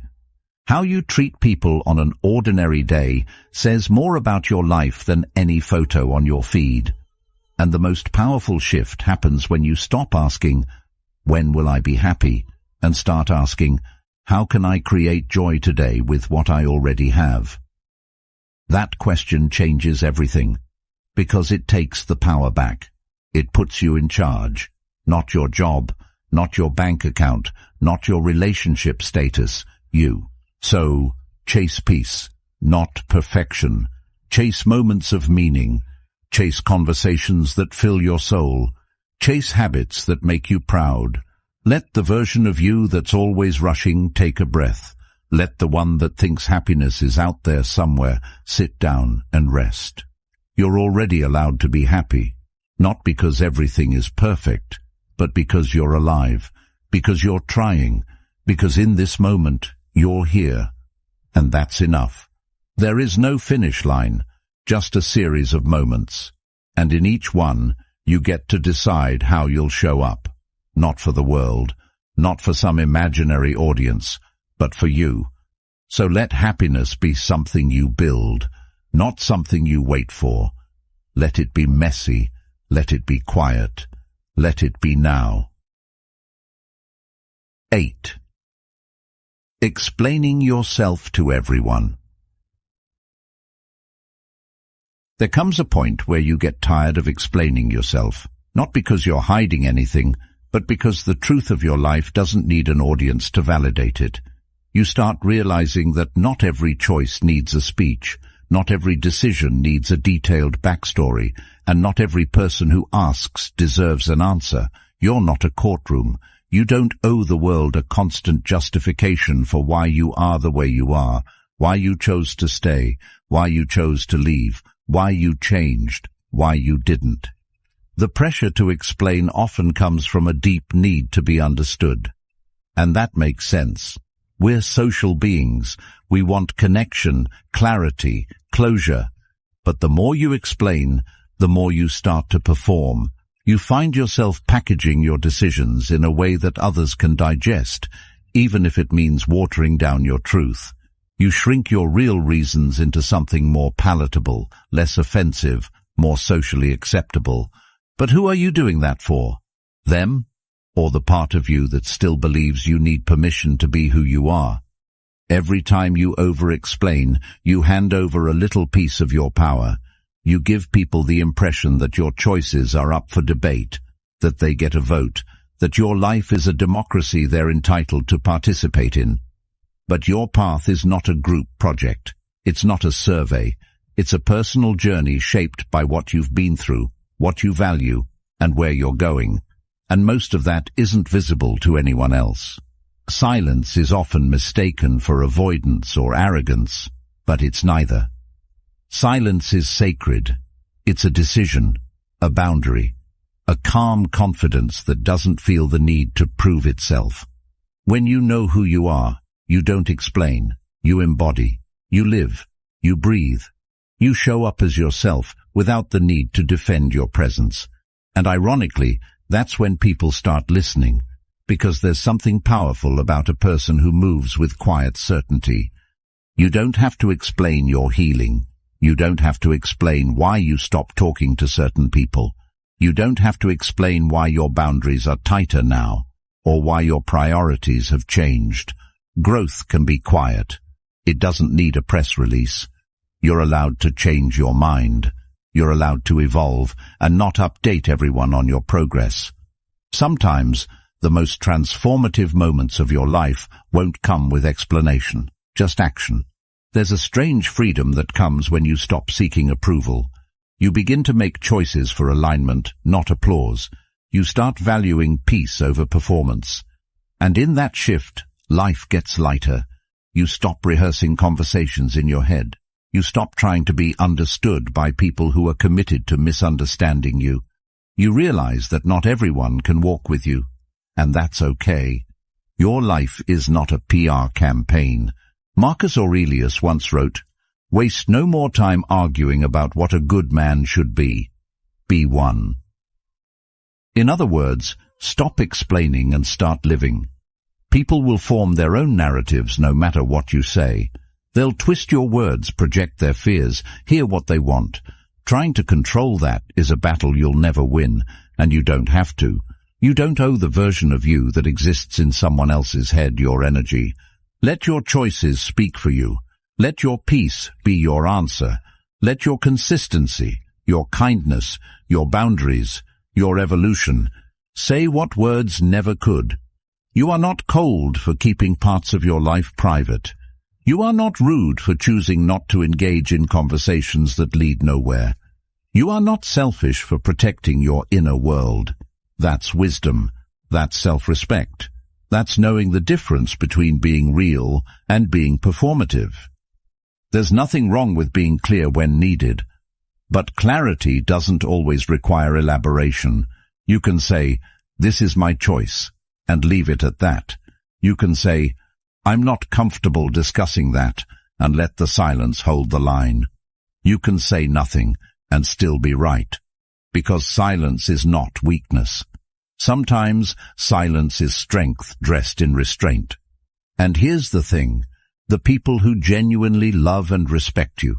How you treat people on an ordinary day says more about your life than any photo on your feed. And the most powerful shift happens when you stop asking, "When will I be happy?" and start asking, "How can I create joy today with what I already have?" That question changes everything, because it takes the power back. It puts you in charge, not your job, not your bank account, not your relationship status, you. So, chase peace, not perfection. Chase moments of meaning. Chase conversations that fill your soul. Chase habits that make you proud. Let the version of you that's always rushing take a breath. Let the one that thinks happiness is out there somewhere sit down and rest. You're already allowed to be happy, not because everything is perfect, but because you're alive, because you're trying, because in this moment you're here, and that's enough. There is no finish line, just a series of moments, and in each one you get to decide how you'll show up, not for the world, not for some imaginary audience, but for you. So let happiness be something you build, not something you wait for. Let it be messy, let it be quiet, let it be now. 8. Explaining yourself to everyone. There comes a point where you get tired of explaining yourself, not because you're hiding anything, but because the truth of your life doesn't need an audience to validate it. You start realizing that not every choice needs a speech, not every decision needs a detailed backstory, and not every person who asks deserves an answer. You're not a courtroom. You don't owe the world a constant justification for why you are the way you are, why you chose to stay, why you chose to leave, why you changed, why you didn't. The pressure to explain often comes from a deep need to be understood. And that makes sense. We're social beings. We want connection, clarity, closure. But the more you explain, the more you start to perform. You find yourself packaging your decisions in a way that others can digest, even if it means watering down your truth. You shrink your real reasons into something more palatable, less offensive, more socially acceptable. But who are you doing that for? Them? Or the part of you that still believes you need permission to be who you are? Every time you over-explain, you hand over a little piece of your power. You give people the impression that your choices are up for debate, that they get a vote, that your life is a democracy they're entitled to participate in. But your path is not a group project. It's not a survey. It's a personal journey shaped by what you've been through, what you value, and where you're going. And most of that isn't visible to anyone else. Silence is often mistaken for avoidance or arrogance, but it's neither. Silence is sacred. It's a decision, a boundary, a calm confidence that doesn't feel the need to prove itself. When you know who you are, you don't explain, you embody, you live, you breathe. You show up as yourself without the need to defend your presence. And ironically, that's when people start listening, because there's something powerful about a person who moves with quiet certainty. You don't have to explain your healing. You don't have to explain why you stop talking to certain people. You don't have to explain why your boundaries are tighter now, or why your priorities have changed. Growth can be quiet. It doesn't need a press release. You're allowed to change your mind. You're allowed to evolve and not update everyone on your progress. Sometimes, the most transformative moments of your life won't come with explanation, just action. There's a strange freedom that comes when you stop seeking approval. You begin to make choices for alignment, not applause. You start valuing peace over performance. And in that shift, life gets lighter. You stop rehearsing conversations in your head. You stop trying to be understood by people who are committed to misunderstanding you. You realize that not everyone can walk with you, and that's okay. Your life is not a PR campaign. Marcus Aurelius once wrote, "Waste no more time arguing about what a good man should be. Be one." In other words, stop explaining and start living. People will form their own narratives no matter what you say. They'll twist your words, project their fears, hear what they want. Trying to control that is a battle you'll never win, and you don't have to. You don't owe the version of you that exists in someone else's head your energy. Let your choices speak for you. Let your peace be your answer. Let your consistency, your kindness, your boundaries, your evolution, say what words never could. You are not cold for keeping parts of your life private. You are not rude for choosing not to engage in conversations that lead nowhere. You are not selfish for protecting your inner world. That's wisdom. That's self-respect. That's knowing the difference between being real and being performative. There's nothing wrong with being clear when needed, but clarity doesn't always require elaboration. You can say, "This is my choice," and leave it at that. You can say, "I'm not comfortable discussing that," and let the silence hold the line. You can say nothing and still be right, because silence is not weakness. Sometimes silence is strength dressed in restraint. And here's the thing, the people who genuinely love and respect you,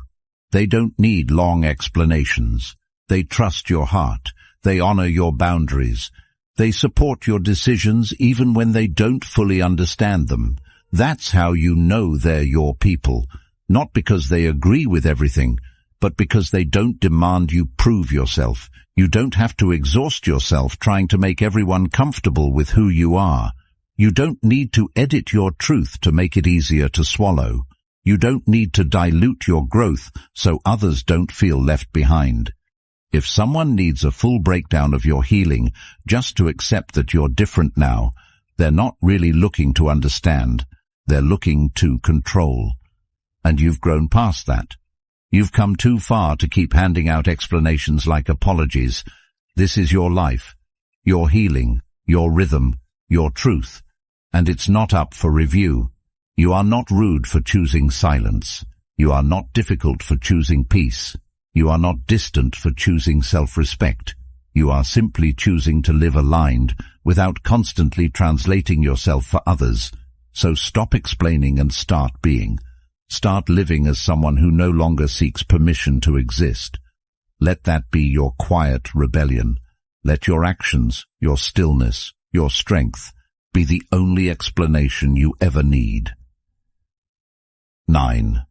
they don't need long explanations. They trust your heart. They honor your boundaries. They support your decisions even when they don't fully understand them. That's how you know they're your people, not because they agree with everything, but because they don't demand you prove yourself. You don't have to exhaust yourself trying to make everyone comfortable with who you are. You don't need to edit your truth to make it easier to swallow. You don't need to dilute your growth so others don't feel left behind. If someone needs a full breakdown of your healing just to accept that you're different now, they're not really looking to understand. They're looking to control. And you've grown past that. You've come too far to keep handing out explanations like apologies. This is your life, your healing, your rhythm, your truth, and it's not up for review. You are not rude for choosing silence. You are not difficult for choosing peace. You are not distant for choosing self-respect. You are simply choosing to live aligned without constantly translating yourself for others. So stop explaining and start being. Start living as someone who no longer seeks permission to exist. Let that be your quiet rebellion. Let your actions, your stillness, your strength be the only explanation you ever need. 9.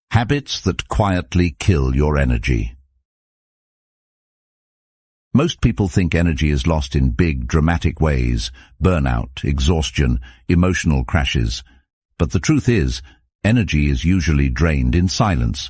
Habits that quietly kill your energy. Most people think energy is lost in big, dramatic ways: burnout, exhaustion, emotional crashes. But the truth is, energy is usually drained in silence,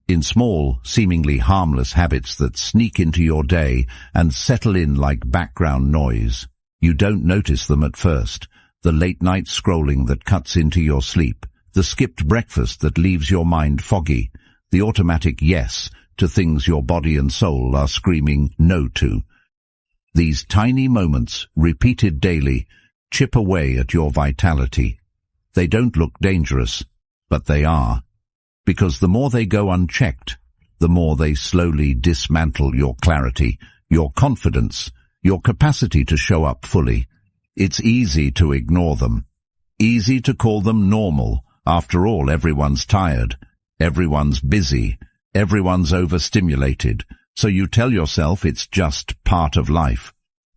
in small, seemingly harmless habits that sneak into your day and settle in like background noise. You don't notice them at first: the late-night scrolling that cuts into your sleep, the skipped breakfast that leaves your mind foggy, the automatic yes to things your body and soul are screaming no to. These tiny moments, repeated daily, chip away at your vitality. They don't look dangerous, but they are. Because the more they go unchecked, the more they slowly dismantle your clarity, your confidence, your capacity to show up fully. It's easy to ignore them. Easy to call them normal. After all, everyone's tired. Everyone's busy. Everyone's overstimulated, so you tell yourself it's just part of life.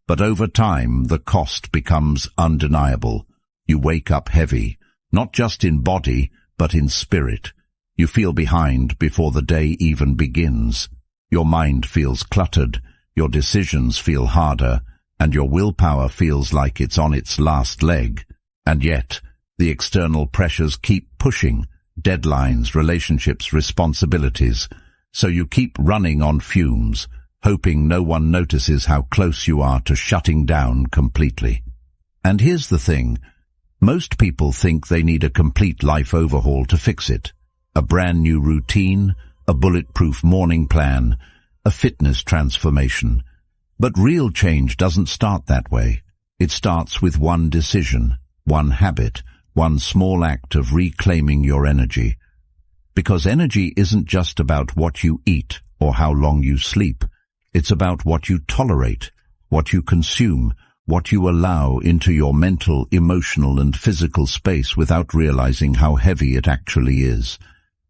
But over time, the cost becomes undeniable. You wake up heavy, not just in body, but in spirit. You feel behind before the day even begins. Your mind feels cluttered, your decisions feel harder, and your willpower feels like it's on its last leg. And yet, the external pressures keep pushing. Deadlines, relationships, responsibilities. So you keep running on fumes, hoping no one notices how close you are to shutting down completely. And here's the thing: most people think they need a complete life overhaul to fix it. A brand new routine, a bulletproof morning plan, a fitness transformation. But real change doesn't start that way. It starts with one decision, one habit, one small act of reclaiming your energy. Because energy isn't just about what you eat or how long you sleep. It's about what you tolerate, what you consume, what you allow into your mental, emotional, and physical space without realizing how heavy it actually is.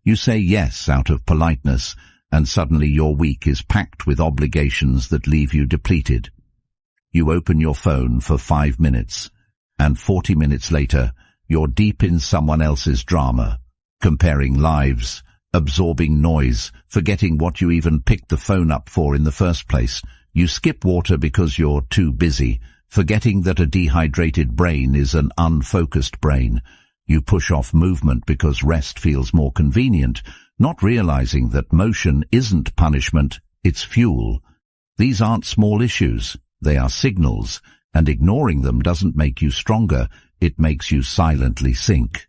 You say yes out of politeness, and suddenly your week is packed with obligations that leave you depleted. You open your phone for 5 minutes, and 40 minutes later, you're deep in someone else's drama, comparing lives, absorbing noise, forgetting what you even picked the phone up for in the first place. You skip water because you're too busy, forgetting that a dehydrated brain is an unfocused brain. You push off movement because rest feels more convenient, not realizing that motion isn't punishment, it's fuel. These aren't small issues, they are signals, and ignoring them doesn't make you stronger, it makes you silently sink.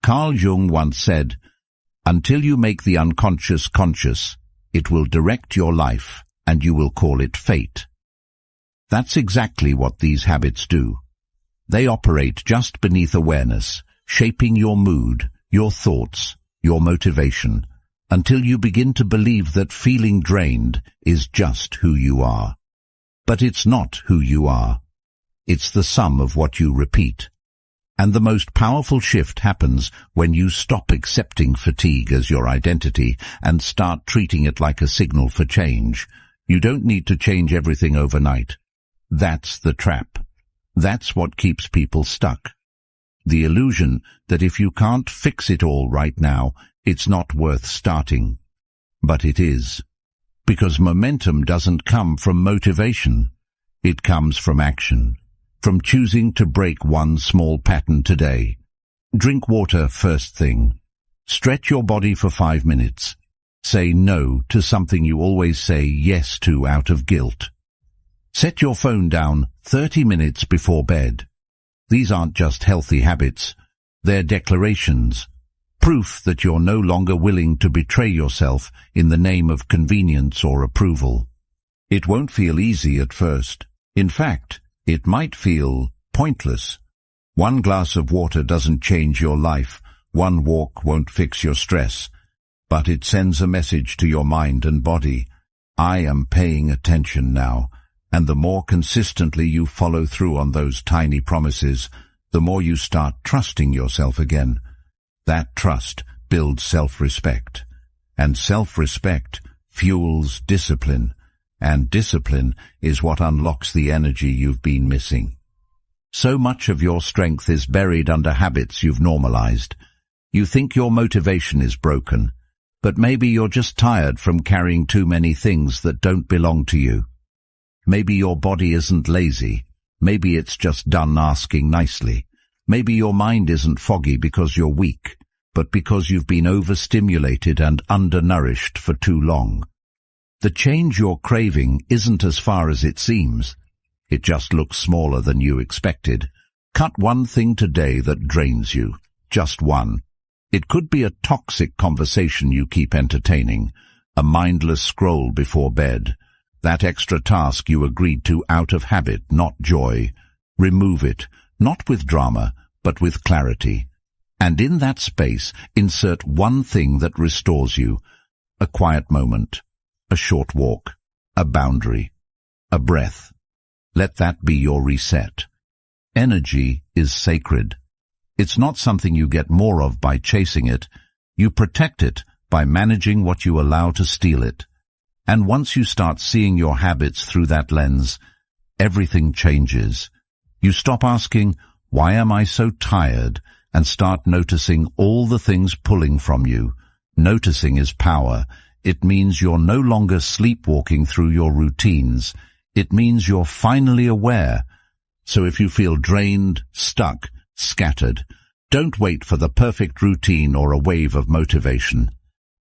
Carl Jung once said, "Until you make the unconscious conscious, it will direct your life, and you will call it fate." That's exactly what these habits do. They operate just beneath awareness, shaping your mood, your thoughts, your motivation, until you begin to believe that feeling drained is just who you are. But it's not who you are. It's the sum of what you repeat. And the most powerful shift happens when you stop accepting fatigue as your identity and start treating it like a signal for change. You don't need to change everything overnight. That's the trap. That's what keeps people stuck. The illusion that if you can't fix it all right now, it's not worth starting. But it is. Because momentum doesn't come from motivation. It comes from action. From choosing to break one small pattern today. Drink water first thing. Stretch your body for 5 minutes. Say no to something you always say yes to out of guilt. Set your phone down 30 minutes before bed. These aren't just healthy habits. They're declarations. Proof that you're no longer willing to betray yourself in the name of convenience or approval. It won't feel easy at first. In fact, it might feel pointless. One glass of water doesn't change your life. One walk won't fix your stress. But it sends a message to your mind and body. I am paying attention now. And the more consistently you follow through on those tiny promises, the more you start trusting yourself again. That trust builds self-respect. And self-respect fuels discipline. And discipline is what unlocks the energy you've been missing. So much of your strength is buried under habits you've normalized. You think your motivation is broken, but maybe you're just tired from carrying too many things that don't belong to you. Maybe your body isn't lazy. Maybe it's just done asking nicely. Maybe your mind isn't foggy because you're weak, but because you've been overstimulated and undernourished for too long. The change you're craving isn't as far as it seems. It just looks smaller than you expected. Cut one thing today that drains you. Just one. It could be a toxic conversation you keep entertaining, a mindless scroll before bed, that extra task you agreed to out of habit, not joy. Remove it, not with drama, but with clarity. And in that space, insert one thing that restores you. A quiet moment, a short walk, a boundary, a breath. Let that be your reset. Energy is sacred. It's not something you get more of by chasing it. You protect it by managing what you allow to steal it. And once you start seeing your habits through that lens, everything changes. You stop asking, "Why am I so tired?" and start noticing all the things pulling from you. Noticing is power. It means you're no longer sleepwalking through your routines. It means you're finally aware. So if you feel drained, stuck, scattered, don't wait for the perfect routine or a wave of motivation.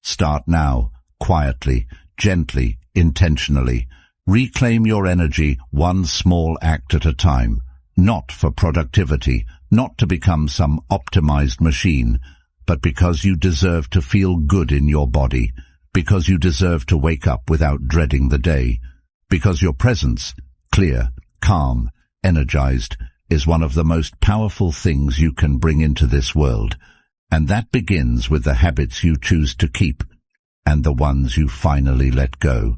Start now, quietly, gently, intentionally. Reclaim your energy one small act at a time. Not for productivity, not to become some optimized machine, but because you deserve to feel good in your body, because you deserve to wake up without dreading the day, because your presence, clear, calm, energized, is one of the most powerful things you can bring into this world, and that begins with the habits you choose to keep and the ones you finally let go.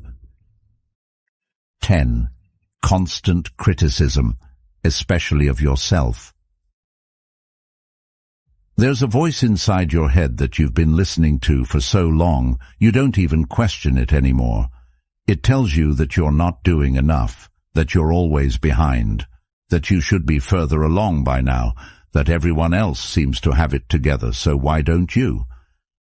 10. Constant criticism, especially of yourself. There's a voice inside your head that you've been listening to for so long you don't even question it anymore. It tells you that you're not doing enough, that you're always behind, that you should be further along by now, that everyone else seems to have it together, so why don't you?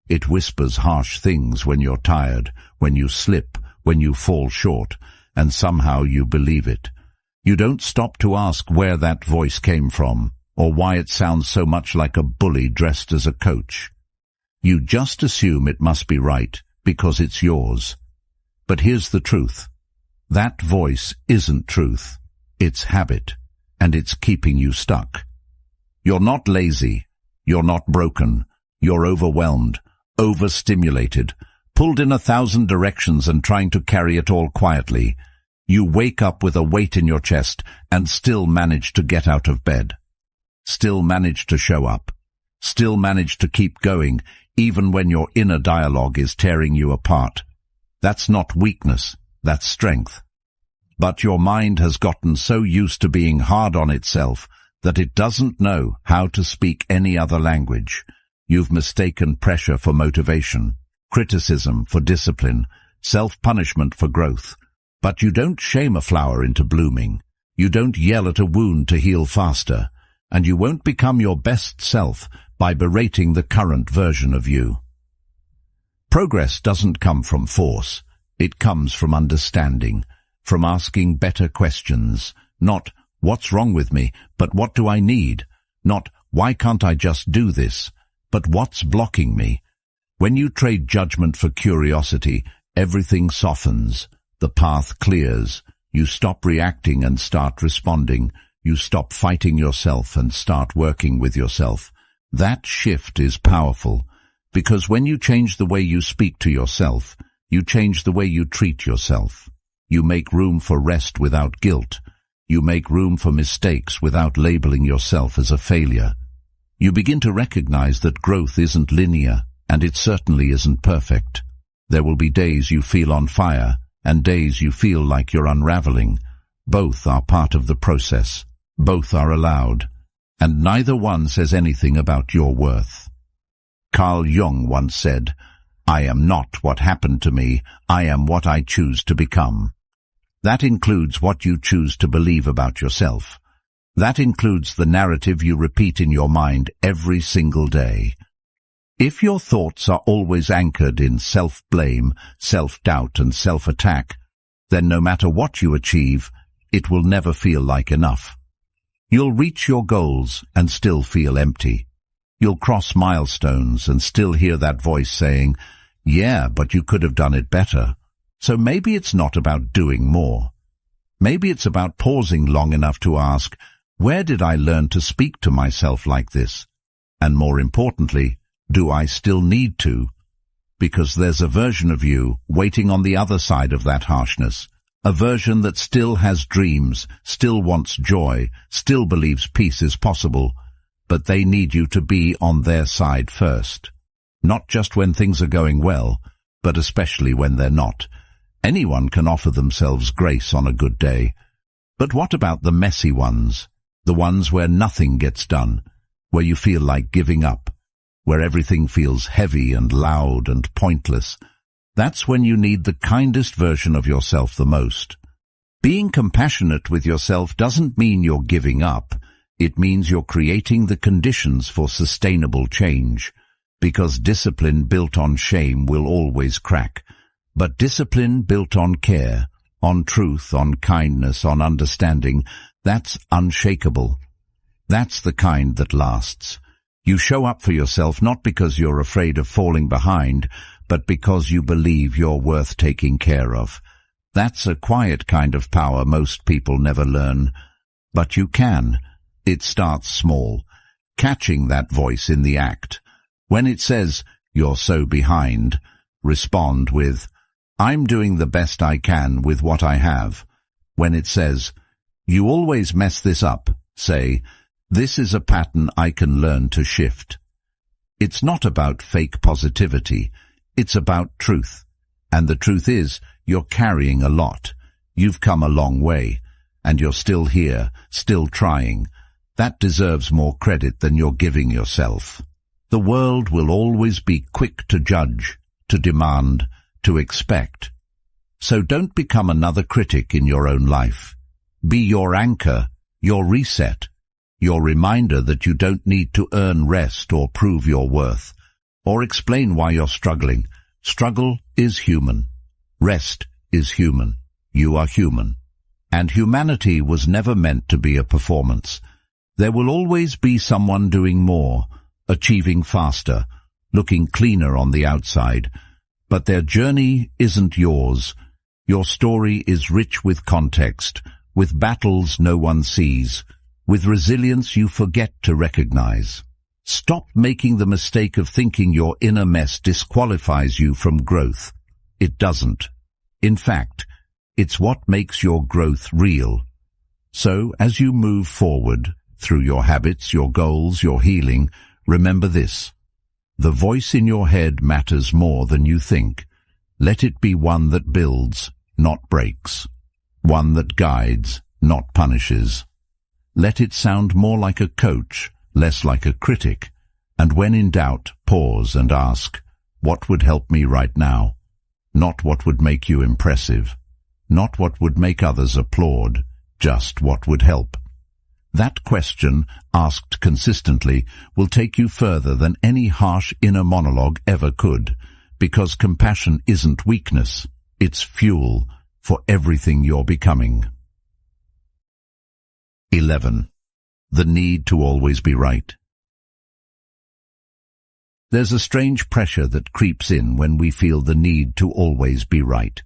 It whispers harsh things when you're tired, when you slip, when you fall short, and somehow you believe it. You don't stop to ask where that voice came from, or why it sounds so much like a bully dressed as a coach. You just assume it must be right, because it's yours. But here's the truth. That voice isn't truth. It's habit, and it's keeping you stuck. You're not lazy. You're not broken. You're overwhelmed, overstimulated, pulled in 1,000 directions and trying to carry it all quietly. You wake up with a weight in your chest and still manage to get out of bed. Still manage to show up. Still manage to keep going, even when your inner dialogue is tearing you apart. That's not weakness, that's strength. But your mind has gotten so used to being hard on itself that it doesn't know how to speak any other language. You've mistaken pressure for motivation, criticism for discipline, self-punishment for growth. But you don't shame a flower into blooming. You don't yell at a wound to heal faster. And you won't become your best self by berating the current version of you. Progress doesn't come from force. It comes from understanding, from asking better questions. Not, "What's wrong with me?" but "What do I need?" Not, "Why can't I just do this?" but "What's blocking me?" When you trade judgment for curiosity, everything softens. The path clears. You stop reacting and start responding. You stop fighting yourself and start working with yourself. That shift is powerful, because when you change the way you speak to yourself, you change the way you treat yourself. You make room for rest without guilt. You make room for mistakes without labeling yourself as a failure. You begin to recognize that growth isn't linear, and it certainly isn't perfect. There will be days you feel on fire, and days you feel like you're unraveling. Both are part of the process. Both are allowed, and neither one says anything about your worth. Carl Jung once said, "I am not what happened to me, I am what I choose to become." That includes what you choose to believe about yourself. That includes the narrative you repeat in your mind every single day. If your thoughts are always anchored in self-blame, self-doubt and self-attack, then no matter what you achieve, it will never feel like enough. You'll reach your goals and still feel empty. You'll cross milestones and still hear that voice saying, "Yeah, but you could have done it better." So maybe it's not about doing more. Maybe it's about pausing long enough to ask, where did I learn to speak to myself like this? And more importantly, do I still need to? Because there's a version of you waiting on the other side of that harshness. A version that still has dreams, still wants joy, still believes peace is possible, but they need you to be on their side first. Not just when things are going well, but especially when they're not. Anyone can offer themselves grace on a good day. But what about the messy ones? The ones where nothing gets done, where you feel like giving up, where everything feels heavy and loud and pointless. That's when you need the kindest version of yourself the most. Being compassionate with yourself doesn't mean you're giving up. It means you're creating the conditions for sustainable change. Because discipline built on shame will always crack. But discipline built on care, on truth, on kindness, on understanding, that's unshakable. That's the kind that lasts. You show up for yourself not because you're afraid of falling behind, but because you believe you're worth taking care of. That's a quiet kind of power most people never learn. But you can. It starts small. Catching that voice in the act. When it says, "You're so behind," respond with, "I'm doing the best I can with what I have." When it says, "You always mess this up," say, "This is a pattern I can learn to shift." It's not about fake positivity. It's about truth. And the truth is, you're carrying a lot. You've come a long way. And you're still here, still trying. That deserves more credit than you're giving yourself. The world will always be quick to judge, to demand, to expect. So don't become another critic in your own life. Be your anchor, your reset, your reminder that you don't need to earn rest or prove your worth, or explain why you're struggling. Struggle is human. Rest is human. You are human. And humanity was never meant to be a performance. There will always be someone doing more, achieving faster, looking cleaner on the outside. But their journey isn't yours. Your story is rich with context, with battles no one sees, with resilience you forget to recognize. Stop making the mistake of thinking your inner mess disqualifies you from growth. It doesn't. In fact, it's what makes your growth real. So, as you move forward, through your habits, your goals, your healing, remember this. The voice in your head matters more than you think. Let it be one that builds, not breaks. One that guides, not punishes. Let it sound more like a coach, less like a critic. And when in doubt, pause and ask, what would help me right now? Not what would make you impressive. Not what would make others applaud. Just what would help. That question, asked consistently, will take you further than any harsh inner monologue ever could, because compassion isn't weakness, it's fuel for everything you're becoming. 11. The need to always be right. There's a strange pressure that creeps in when we feel the need to always be right.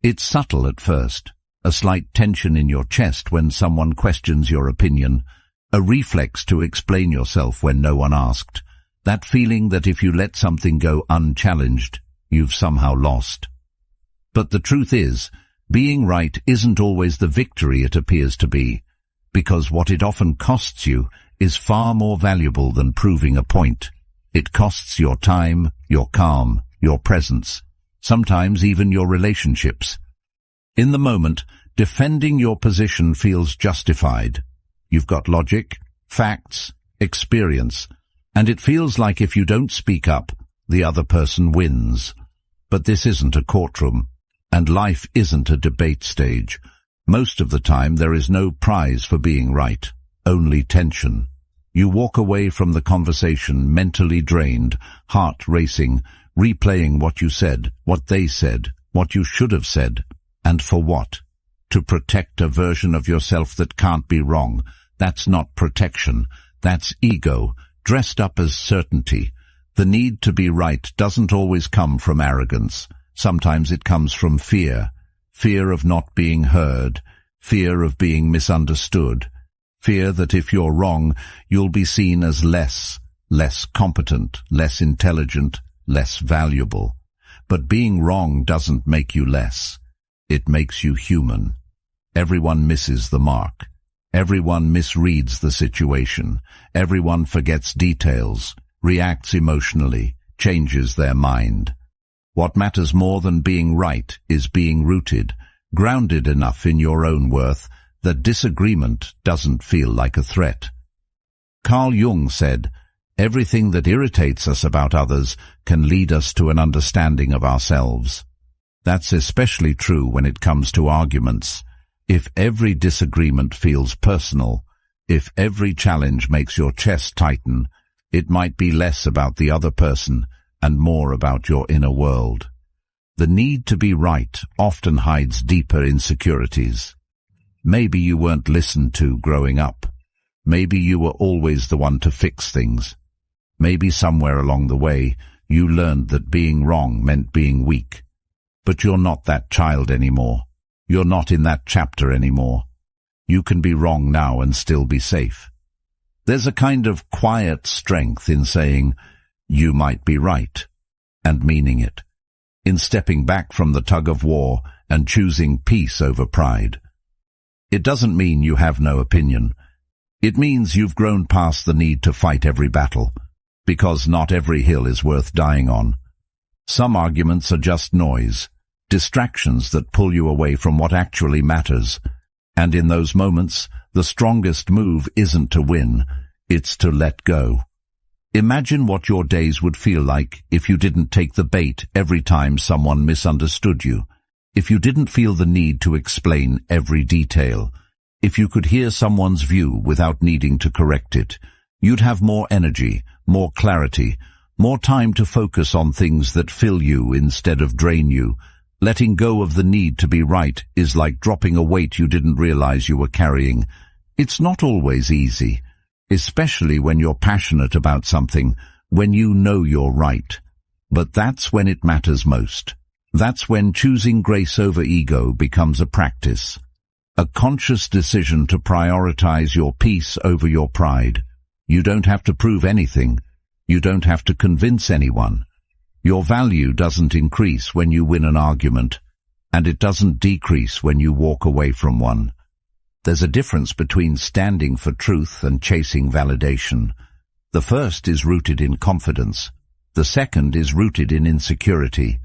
It's subtle at first. A slight tension in your chest when someone questions your opinion, a reflex to explain yourself when no one asked, that feeling that if you let something go unchallenged, you've somehow lost. But the truth is, being right isn't always the victory it appears to be, because what it often costs you is far more valuable than proving a point. It costs your time, your calm, your presence, sometimes even your relationships. In the moment, defending your position feels justified. You've got logic, facts, experience, and it feels like if you don't speak up, the other person wins. But this isn't a courtroom, and life isn't a debate stage. Most of the time there is no prize for being right, only tension. You walk away from the conversation mentally drained, heart racing, replaying what you said, what they said, what you should have said. And for what? To protect a version of yourself that can't be wrong. That's not protection. That's ego, dressed up as certainty. The need to be right doesn't always come from arrogance. Sometimes it comes from fear. Fear of not being heard. Fear of being misunderstood. Fear that if you're wrong, you'll be seen as less competent, less intelligent, less valuable. But being wrong doesn't make you less. It makes you human. Everyone misses the mark. Everyone misreads the situation. Everyone forgets details, reacts emotionally, changes their mind. What matters more than being right is being rooted, grounded enough in your own worth that disagreement doesn't feel like a threat. Carl Jung said, "Everything that irritates us about others can lead us to an understanding of ourselves." That's especially true when it comes to arguments. If every disagreement feels personal, if every challenge makes your chest tighten, it might be less about the other person and more about your inner world. The need to be right often hides deeper insecurities. Maybe you weren't listened to growing up. Maybe you were always the one to fix things. Maybe somewhere along the way you learned that being wrong meant being weak. But you're not that child anymore. You're not in that chapter anymore. You can be wrong now and still be safe. There's a kind of quiet strength in saying, "You might be right," and meaning it, in stepping back from the tug-of-war and choosing peace over pride. It doesn't mean you have no opinion. It means you've grown past the need to fight every battle, because not every hill is worth dying on. Some arguments are just noise, distractions that pull you away from what actually matters. And in those moments, the strongest move isn't to win, it's to let go. Imagine what your days would feel like if you didn't take the bait every time someone misunderstood you, if you didn't feel the need to explain every detail, if you could hear someone's view without needing to correct it. You'd have more energy, more clarity, more time to focus on things that fill you instead of drain you. Letting go of the need to be right is like dropping a weight you didn't realize you were carrying. It's not always easy, especially when you're passionate about something, when you know you're right. But that's when it matters most. That's when choosing grace over ego becomes a practice, a conscious decision to prioritize your peace over your pride. You don't have to prove anything. You don't have to convince anyone. Your value doesn't increase when you win an argument, and it doesn't decrease when you walk away from one. There's a difference between standing for truth and chasing validation. The first is rooted in confidence. The second is rooted in insecurity.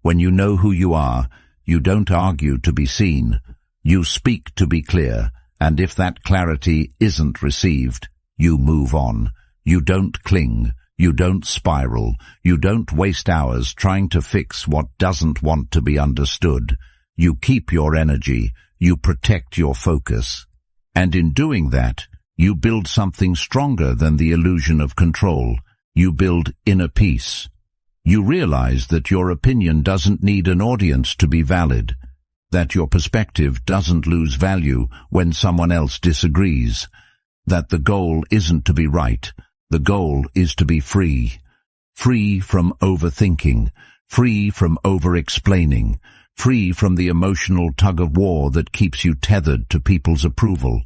When you know who you are, you don't argue to be seen. You speak to be clear, and if that clarity isn't received, you move on. You don't cling. You don't spiral. You don't waste hours trying to fix what doesn't want to be understood. You keep your energy. You protect your focus. And in doing that, you build something stronger than the illusion of control. You build inner peace. You realize that your opinion doesn't need an audience to be valid, that your perspective doesn't lose value when someone else disagrees, that the goal isn't to be right. The goal is to be free. Free from overthinking, free from over-explaining, free from the emotional tug-of-war that keeps you tethered to people's approval.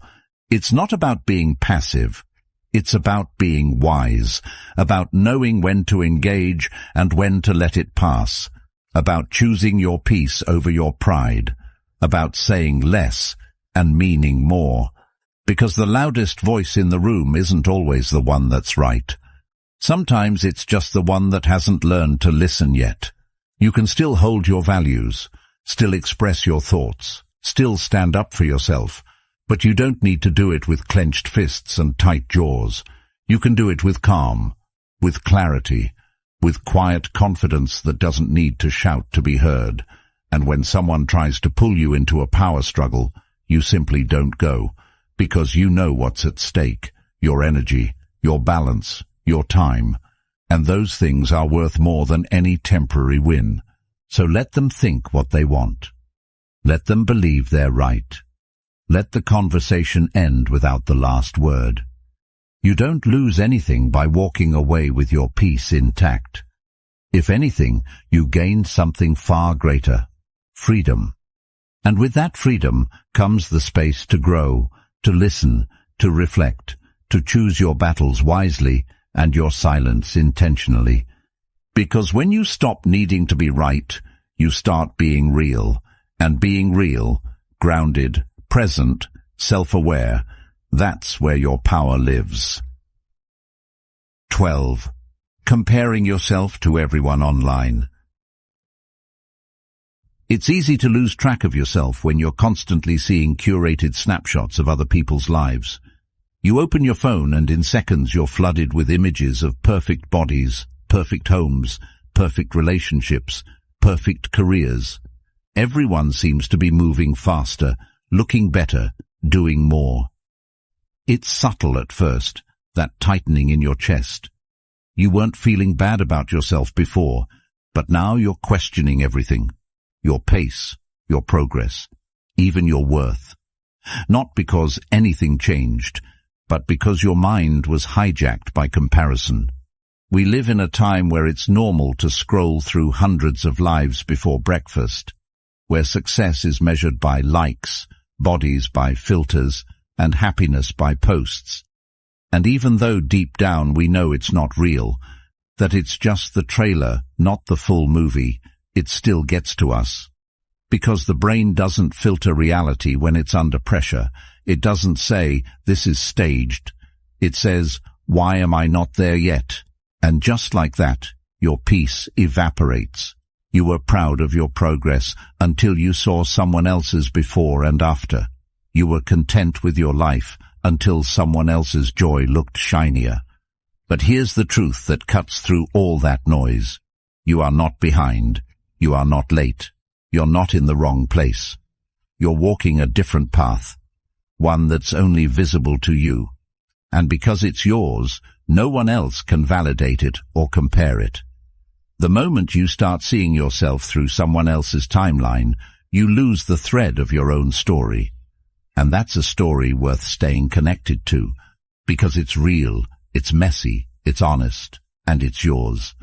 It's not about being passive. It's about being wise, about knowing when to engage and when to let it pass, about choosing your peace over your pride, about saying less and meaning more. Because the loudest voice in the room isn't always the one that's right. Sometimes it's just the one that hasn't learned to listen yet. You can still hold your values, still express your thoughts, still stand up for yourself, but you don't need to do it with clenched fists and tight jaws. You can do it with calm, with clarity, with quiet confidence that doesn't need to shout to be heard. And when someone tries to pull you into a power struggle, you simply don't go. Because you know what's at stake, your energy, your balance, your time, and those things are worth more than any temporary win. So let them think what they want. Let them believe they're right. Let the conversation end without the last word. You don't lose anything by walking away with your peace intact. If anything, you gain something far greater: freedom. And with that freedom comes the space to grow, to listen, to reflect, to choose your battles wisely and your silence intentionally. Because when you stop needing to be right, you start being real. And being real, grounded, present, self-aware, that's where your power lives. 12. Comparing yourself to everyone online. It's easy to lose track of yourself when you're constantly seeing curated snapshots of other people's lives. You open your phone and in seconds you're flooded with images of perfect bodies, perfect homes, perfect relationships, perfect careers. Everyone seems to be moving faster, looking better, doing more. It's subtle at first, that tightening in your chest. You weren't feeling bad about yourself before, but now you're questioning everything. Your pace, your progress, even your worth. Not because anything changed, but because your mind was hijacked by comparison. We live in a time where it's normal to scroll through hundreds of lives before breakfast, where success is measured by likes, bodies by filters, and happiness by posts. And even though deep down we know it's not real, that it's just the trailer, not the full movie, it still gets to us. Because the brain doesn't filter reality when it's under pressure. It doesn't say, this is staged. It says, why am I not there yet? And just like that, your peace evaporates. You were proud of your progress until you saw someone else's before and after. You were content with your life until someone else's joy looked shinier. But here's the truth that cuts through all that noise. You are not behind. You are not late. You're not in the wrong place. You're walking a different path, one that's only visible to you. And because it's yours, no one else can validate it or compare it. The moment you start seeing yourself through someone else's timeline, you lose the thread of your own story. And that's a story worth staying connected to, because it's real, it's messy, it's honest, and it's yours.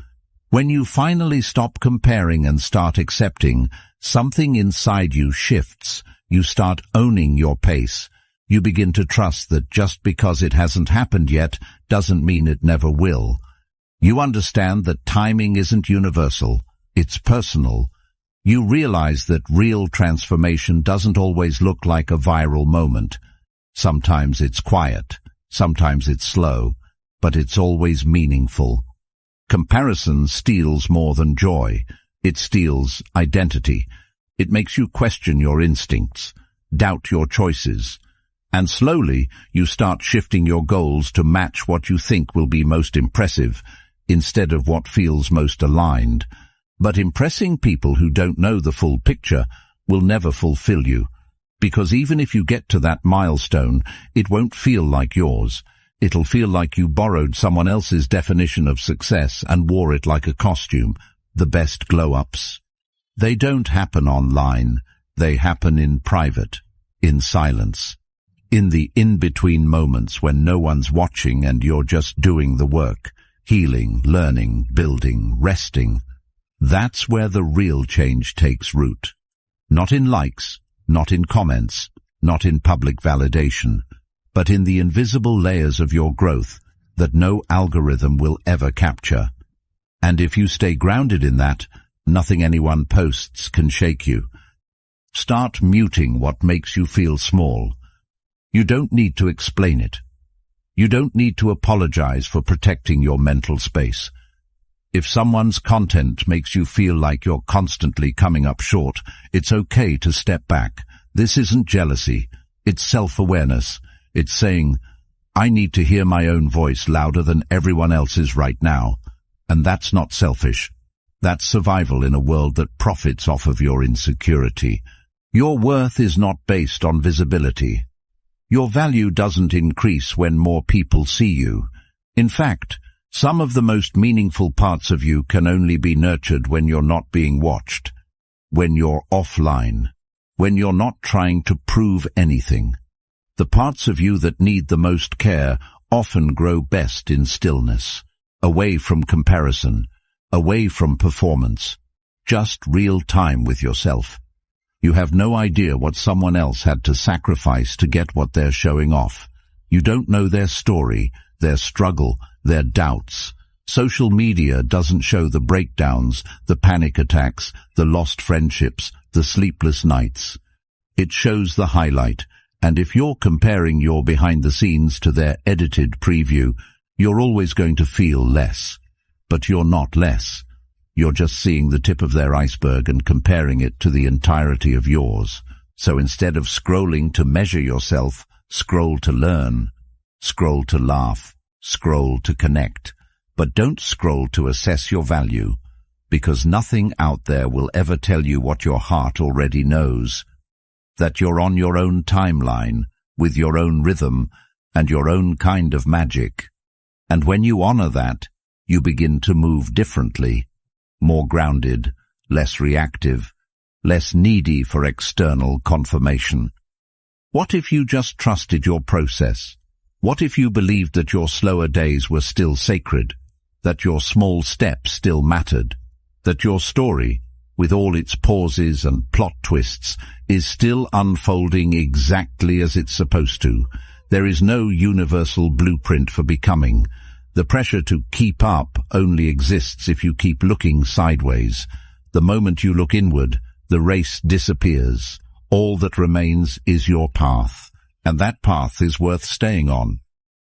When you finally stop comparing and start accepting, something inside you shifts. You start owning your pace. You begin to trust that just because it hasn't happened yet doesn't mean it never will. You understand that timing isn't universal, it's personal. You realize that real transformation doesn't always look like a viral moment. Sometimes it's quiet, sometimes it's slow, but it's always meaningful. Comparison steals more than joy. It steals identity. It makes you question your instincts, doubt your choices, and slowly you start shifting your goals to match what you think will be most impressive instead of what feels most aligned. But impressing people who don't know the full picture will never fulfill you, because even if you get to that milestone, it won't feel like yours. It'll feel like you borrowed someone else's definition of success and wore it like a costume, the best glow-ups. They don't happen online. They happen in private, in silence, in the in-between moments when no one's watching and you're just doing the work, healing, learning, building, resting. That's where the real change takes root. Not in likes, not in comments, not in public validation, but in the invisible layers of your growth that no algorithm will ever capture. And if you stay grounded in that, nothing anyone posts can shake you. Start muting what makes you feel small. You don't need to explain it. You don't need to apologize for protecting your mental space. If someone's content makes you feel like you're constantly coming up short, it's okay to step back. This isn't jealousy. It's self-awareness. It's saying, I need to hear my own voice louder than everyone else's right now. And that's not selfish. That's survival in a world that profits off of your insecurity. Your worth is not based on visibility. Your value doesn't increase when more people see you. In fact, some of the most meaningful parts of you can only be nurtured when you're not being watched, when you're offline, when you're not trying to prove anything. The parts of you that need the most care often grow best in stillness, away from comparison, away from performance, just real time with yourself. You have no idea what someone else had to sacrifice to get what they're showing off. You don't know their story, their struggle, their doubts. Social media doesn't show the breakdowns, the panic attacks, the lost friendships, the sleepless nights. It shows the highlight, and if you're comparing your behind the scenes to their edited preview, you're always going to feel less. But you're not less. You're just seeing the tip of their iceberg and comparing it to the entirety of yours. So instead of scrolling to measure yourself, scroll to learn, scroll to laugh, scroll to connect. But don't scroll to assess your value, because nothing out there will ever tell you what your heart already knows, that you're on your own timeline, with your own rhythm and your own kind of magic. And when you honor that, you begin to move differently, more grounded, less reactive, less needy for external confirmation. What if you just trusted your process? What if you believed that your slower days were still sacred, that your small steps still mattered, that your story, with all its pauses and plot twists, is still unfolding exactly as it's supposed to? There is no universal blueprint for becoming. The pressure to keep up only exists if you keep looking sideways. The moment you look inward, the race disappears. All that remains is your path, and that path is worth staying on,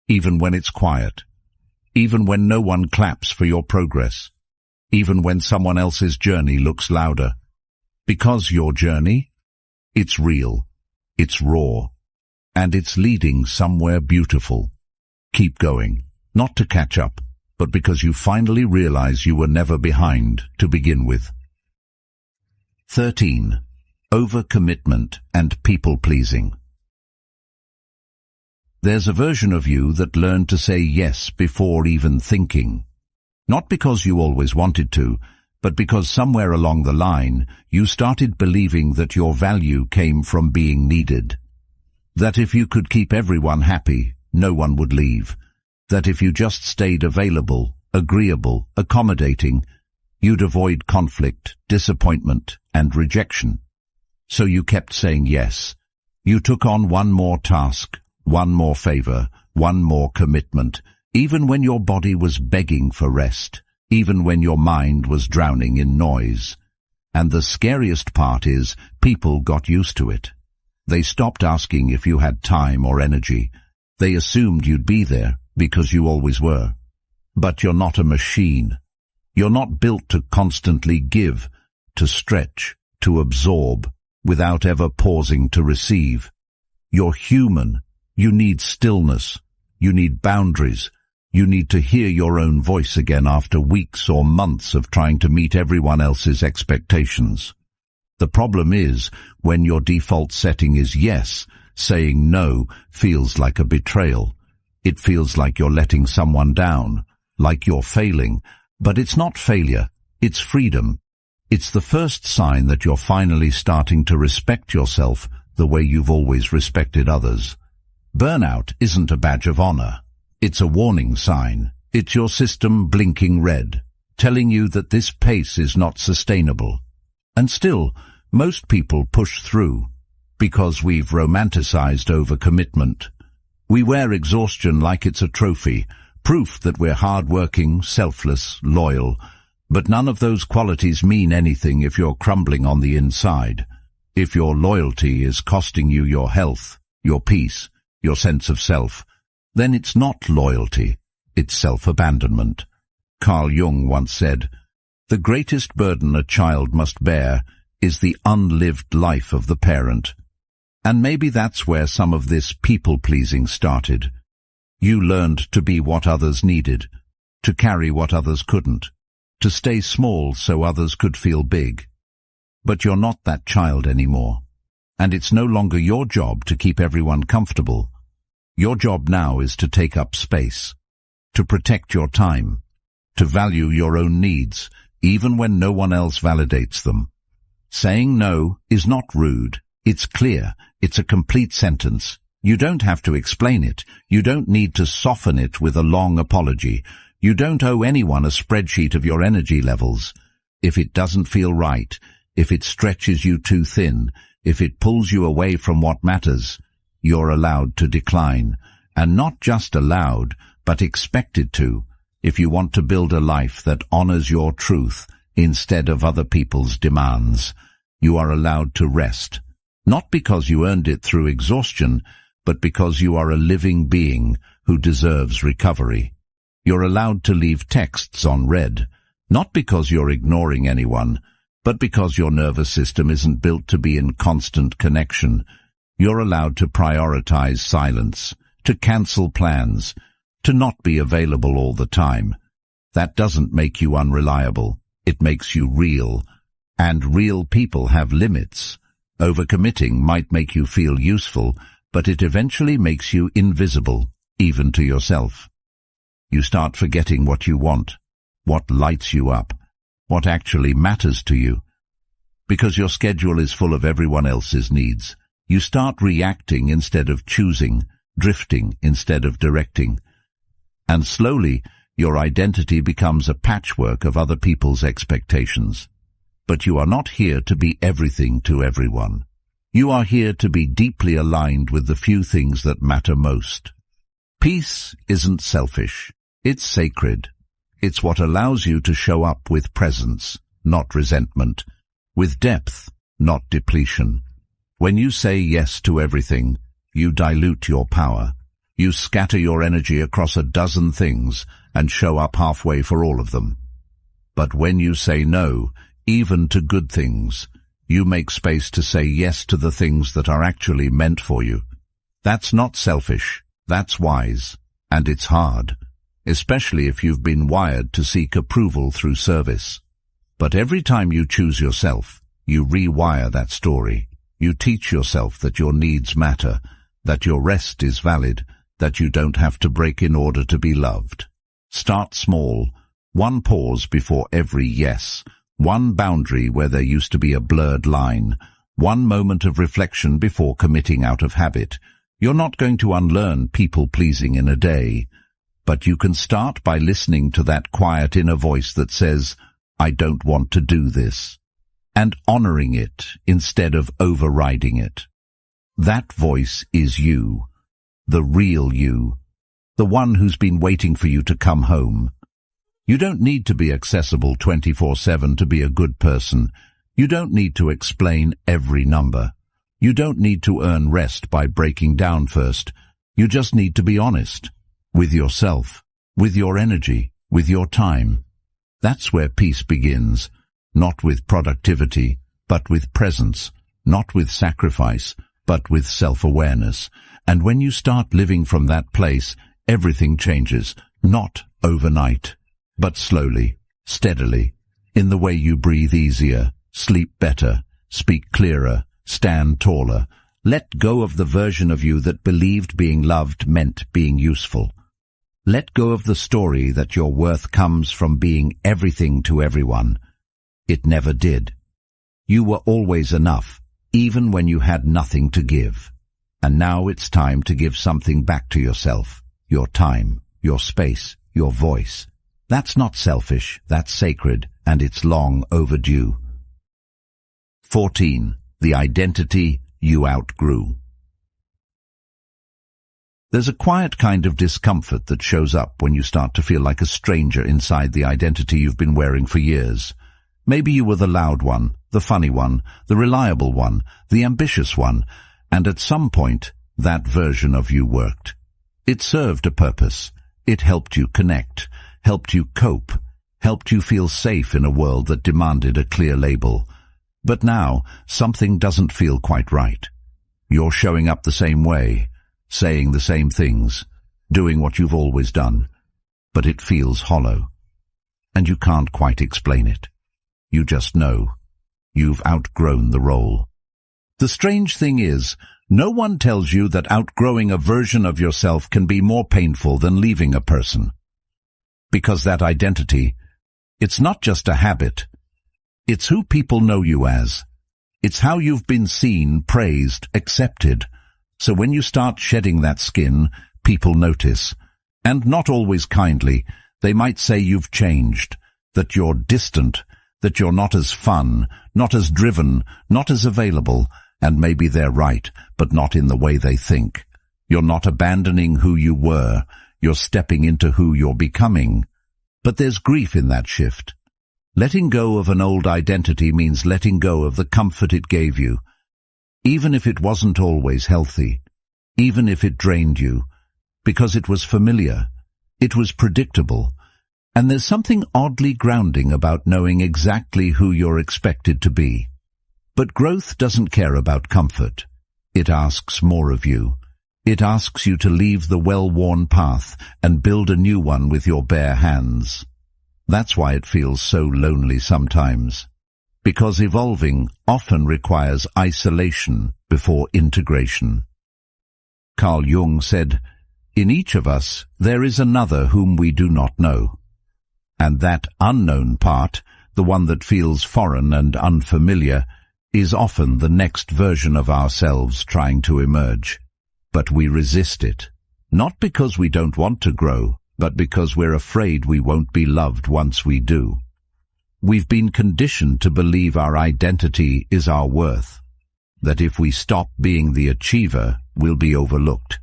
even when it's quiet, even when no one claps for your progress, even when someone else's journey looks louder. Because your journey, it's real, it's raw, and it's leading somewhere beautiful. Keep going. Not to catch up, but because you finally realize you were never behind to begin with. 13. Overcommitment and people-pleasing. There's a version of you that learned to say yes before even thinking. Not because you always wanted to, but because somewhere along the line you started believing that your value came from being needed. That if you could keep everyone happy, no one would leave. That if you just stayed available, agreeable, accommodating, you'd avoid conflict, disappointment, and rejection. So you kept saying yes. You took on one more task, one more favor, one more commitment, even when your body was begging for rest, even when your mind was drowning in noise. And the scariest part is, people got used to it. They stopped asking if you had time or energy. They assumed you'd be there, because you always were. But you're not a machine. You're not built to constantly give, to stretch, to absorb, without ever pausing to receive. You're human. You need stillness. You need boundaries. You need to hear your own voice again after weeks or months of trying to meet everyone else's expectations. The problem is, when your default setting is yes, saying no feels like a betrayal. It feels like you're letting someone down, like you're failing, but it's not failure, it's freedom. It's the first sign that you're finally starting to respect yourself the way you've always respected others. Burnout isn't a badge of honor. It's a warning sign. It's your system blinking red, telling you that this pace is not sustainable. And still, most people push through, because we've romanticized overcommitment. We wear exhaustion like it's a trophy, proof that we're hard-working, selfless, loyal. But none of those qualities mean anything if you're crumbling on the inside. If your loyalty is costing you your health, your peace, your sense of self, then it's not loyalty, it's self-abandonment. Carl Jung once said, "The greatest burden a child must bear is the unlived life of the parent." And maybe that's where some of this people-pleasing started. You learned to be what others needed, to carry what others couldn't, to stay small so others could feel big. But you're not that child anymore, and it's no longer your job to keep everyone comfortable. Your job now is to take up space, to protect your time, to value your own needs, even when no one else validates them. Saying no is not rude. It's clear. It's a complete sentence. You don't have to explain it. You don't need to soften it with a long apology. You don't owe anyone a spreadsheet of your energy levels. If it doesn't feel right, if it stretches you too thin, if it pulls you away from what matters, you're allowed to decline. And not just allowed, but expected to, if you want to build a life that honors your truth instead of other people's demands. You are allowed to rest, not because you earned it through exhaustion, but because you are a living being who deserves recovery. You're allowed to leave texts on read, not because you're ignoring anyone, but because your nervous system isn't built to be in constant connection. You're allowed to prioritize silence, to cancel plans, to not be available all the time. That doesn't make you unreliable. It makes you real. And real people have limits. Overcommitting might make you feel useful, but it eventually makes you invisible, even to yourself. You start forgetting what you want, what lights you up, what actually matters to you. Because your schedule is full of everyone else's needs, you start reacting instead of choosing, drifting instead of directing. And slowly, your identity becomes a patchwork of other people's expectations. But you are not here to be everything to everyone. You are here to be deeply aligned with the few things that matter most. Peace isn't selfish. It's sacred. It's what allows you to show up with presence, not resentment, with depth, not depletion. When you say yes to everything, you dilute your power. You scatter your energy across a dozen things and show up halfway for all of them. But when you say no, even to good things, you make space to say yes to the things that are actually meant for you. That's not selfish. That's wise. And it's hard, especially if you've been wired to seek approval through service. But every time you choose yourself, you rewire that story. You teach yourself that your needs matter, that your rest is valid, that you don't have to break in order to be loved. Start small. One pause before every yes. One boundary where there used to be a blurred line. One moment of reflection before committing out of habit. You're not going to unlearn people-pleasing in a day, but you can start by listening to that quiet inner voice that says, I don't want to do this, and honoring it instead of overriding it. That voice is you, the real you, the one who's been waiting for you to come home. You don't need to be accessible 24/7 to be a good person. You don't need to explain every number. You don't need to earn rest by breaking down first. You just need to be honest with yourself, with your energy, with your time. That's where peace begins, not with productivity, but with presence, not with sacrifice, but with self-awareness. And when you start living from that place, everything changes, not overnight, but slowly, steadily, in the way you breathe easier, sleep better, speak clearer, stand taller. Let go of the version of you that believed being loved meant being useful. Let go of the story that your worth comes from being everything to everyone. It never did. You were always enough, even when you had nothing to give. And now it's time to give something back to yourself. Your time, your space, your voice. That's not selfish, that's sacred, and it's long overdue. 14. The identity you outgrew. There's a quiet kind of discomfort that shows up when you start to feel like a stranger inside the identity you've been wearing for years. Maybe you were the loud one, the funny one, the reliable one, the ambitious one, and at some point, that version of you worked. It served a purpose. It helped you connect, helped you cope, helped you feel safe in a world that demanded a clear label. But now, something doesn't feel quite right. You're showing up the same way, saying the same things, doing what you've always done, but it feels hollow. And you can't quite explain it. You just know. You've outgrown the role. The strange thing is, no one tells you that outgrowing a version of yourself can be more painful than leaving a person. Because that identity, it's not just a habit. It's who people know you as. It's how you've been seen, praised, accepted. So when you start shedding that skin, people notice. And not always kindly. They might say you've changed, that you're distant, that you're not as fun, not as driven, not as available, and maybe they're right, but not in the way they think. You're not abandoning who you were, you're stepping into who you're becoming. But there's grief in that shift. Letting go of an old identity means letting go of the comfort it gave you, even if it wasn't always healthy, even if it drained you, because it was familiar, it was predictable, and there's something oddly grounding about knowing exactly who you're expected to be. But growth doesn't care about comfort. It asks more of you. It asks you to leave the well-worn path and build a new one with your bare hands. That's why it feels so lonely sometimes. Because evolving often requires isolation before integration. Carl Jung said, "In each of us there is another whom we do not know." And that unknown part, the one that feels foreign and unfamiliar, is often the next version of ourselves trying to emerge. But we resist it, not because we don't want to grow, but because we're afraid we won't be loved once we do. We've been conditioned to believe our identity is our worth, that if we stop being the achiever, we'll be overlooked.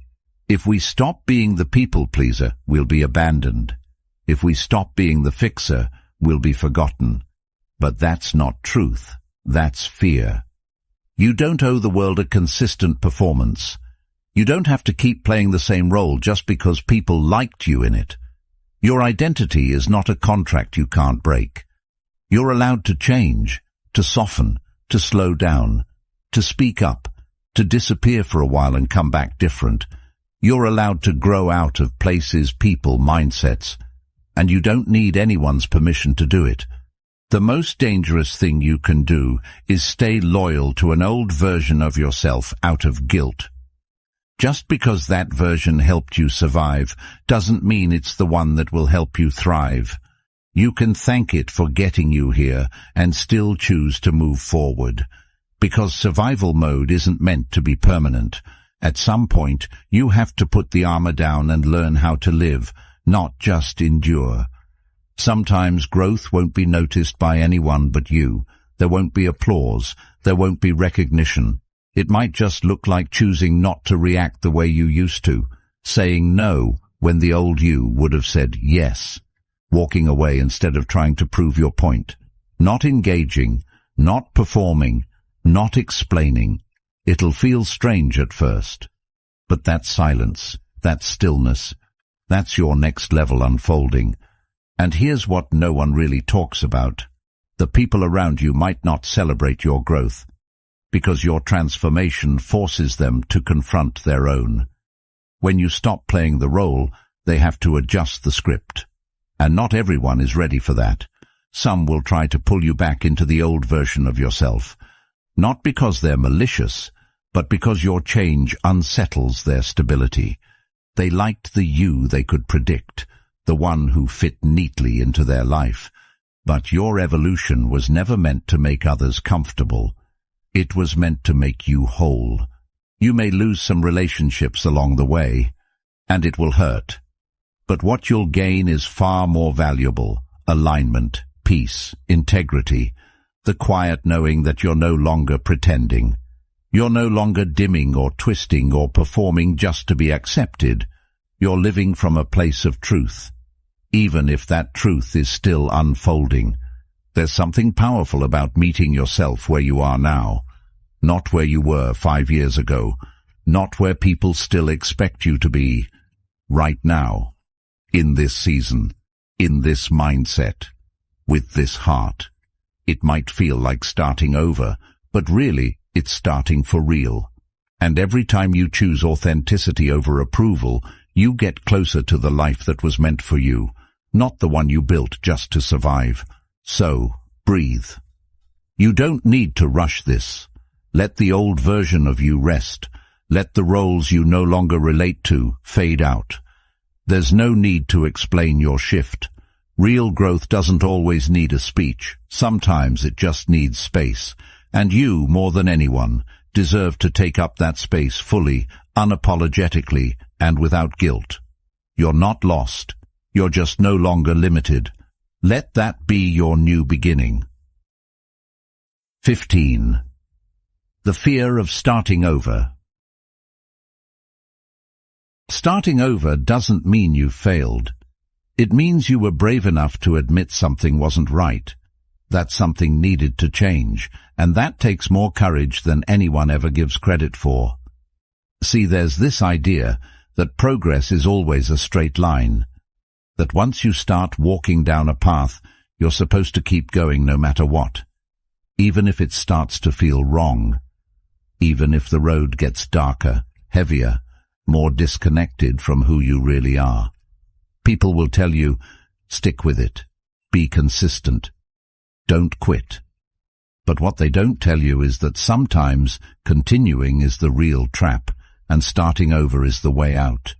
If we stop being the people-pleaser, we'll be abandoned. If we stop being the fixer, we'll be forgotten. But that's not truth. That's fear. You don't owe the world a consistent performance. You don't have to keep playing the same role just because people liked you in it. Your identity is not a contract you can't break. You're allowed to change, to soften, to slow down, to speak up, to disappear for a while and come back different. You're allowed to grow out of places, people, mindsets, and you don't need anyone's permission to do it. The most dangerous thing you can do is stay loyal to an old version of yourself out of guilt. Just because that version helped you survive doesn't mean it's the one that will help you thrive. You can thank it for getting you here and still choose to move forward. Because survival mode isn't meant to be permanent. At some point, you have to put the armor down and learn how to live, not just endure. Sometimes growth won't be noticed by anyone but you. There won't be applause. There won't be recognition. It might just look like choosing not to react the way you used to, saying no when the old you would have said yes, walking away instead of trying to prove your point, not engaging, not performing, not explaining. It'll feel strange at first, but that silence, that stillness, that's your next level unfolding. And here's what no one really talks about. The people around you might not celebrate your growth, because your transformation forces them to confront their own. When you stop playing the role, they have to adjust the script. And not everyone is ready for that. Some will try to pull you back into the old version of yourself, not because they're malicious, but because your change unsettles their stability. They liked the you they could predict, the one who fit neatly into their life. But your evolution was never meant to make others comfortable. It was meant to make you whole. You may lose some relationships along the way, and it will hurt. But what you'll gain is far more valuable: alignment, peace, integrity, the quiet knowing that you're no longer pretending. You're no longer dimming or twisting or performing just to be accepted. You're living from a place of truth, even if that truth is still unfolding. There's something powerful about meeting yourself where you are now, not where you were 5 years ago, not where people still expect you to be. Right now, in this season, in this mindset, with this heart. It might feel like starting over, but really, it's starting for real. And every time you choose authenticity over approval, you get closer to the life that was meant for you, not the one you built just to survive. So, breathe. You don't need to rush this. Let the old version of you rest. Let the roles you no longer relate to fade out. There's no need to explain your shift. Real growth doesn't always need a speech. Sometimes it just needs space. And you, more than anyone, deserve to take up that space fully, unapologetically, and without guilt. You're not lost. You're just no longer limited. Let that be your new beginning. 15. The fear of starting over. Starting over doesn't mean you failed. It means you were brave enough to admit something wasn't right, that something needed to change, and that takes more courage than anyone ever gives credit for. See, there's this idea that progress is always a straight line, that once you start walking down a path, you're supposed to keep going no matter what, even if it starts to feel wrong, even if the road gets darker, heavier, more disconnected from who you really are. People will tell you, stick with it, be consistent, don't quit. But what they don't tell you is that sometimes continuing is the real trap, and starting over is the way out.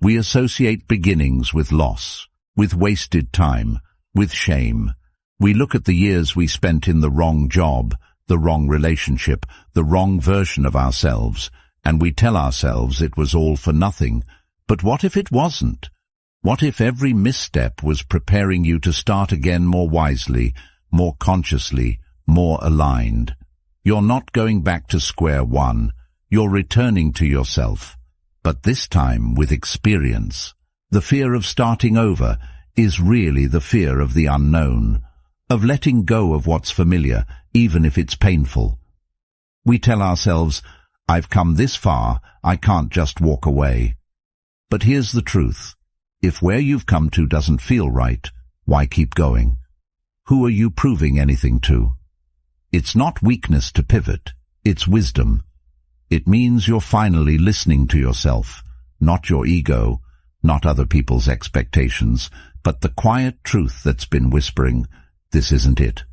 We associate beginnings with loss, with wasted time, with shame. We look at the years we spent in the wrong job, the wrong relationship, the wrong version of ourselves, and we tell ourselves it was all for nothing. But what if it wasn't? What if every misstep was preparing you to start again more wisely, more consciously, more aligned? You're not going back to square one. You're returning to yourself, but this time with experience. The fear of starting over is really the fear of the unknown, of letting go of what's familiar, even if it's painful. We tell ourselves, I've come this far, I can't just walk away. But here's the truth. If where you've come to doesn't feel right, why keep going? Who are you proving anything to? It's not weakness to pivot, it's wisdom. It means you're finally listening to yourself, not your ego, not other people's expectations, but the quiet truth that's been whispering, this isn't it.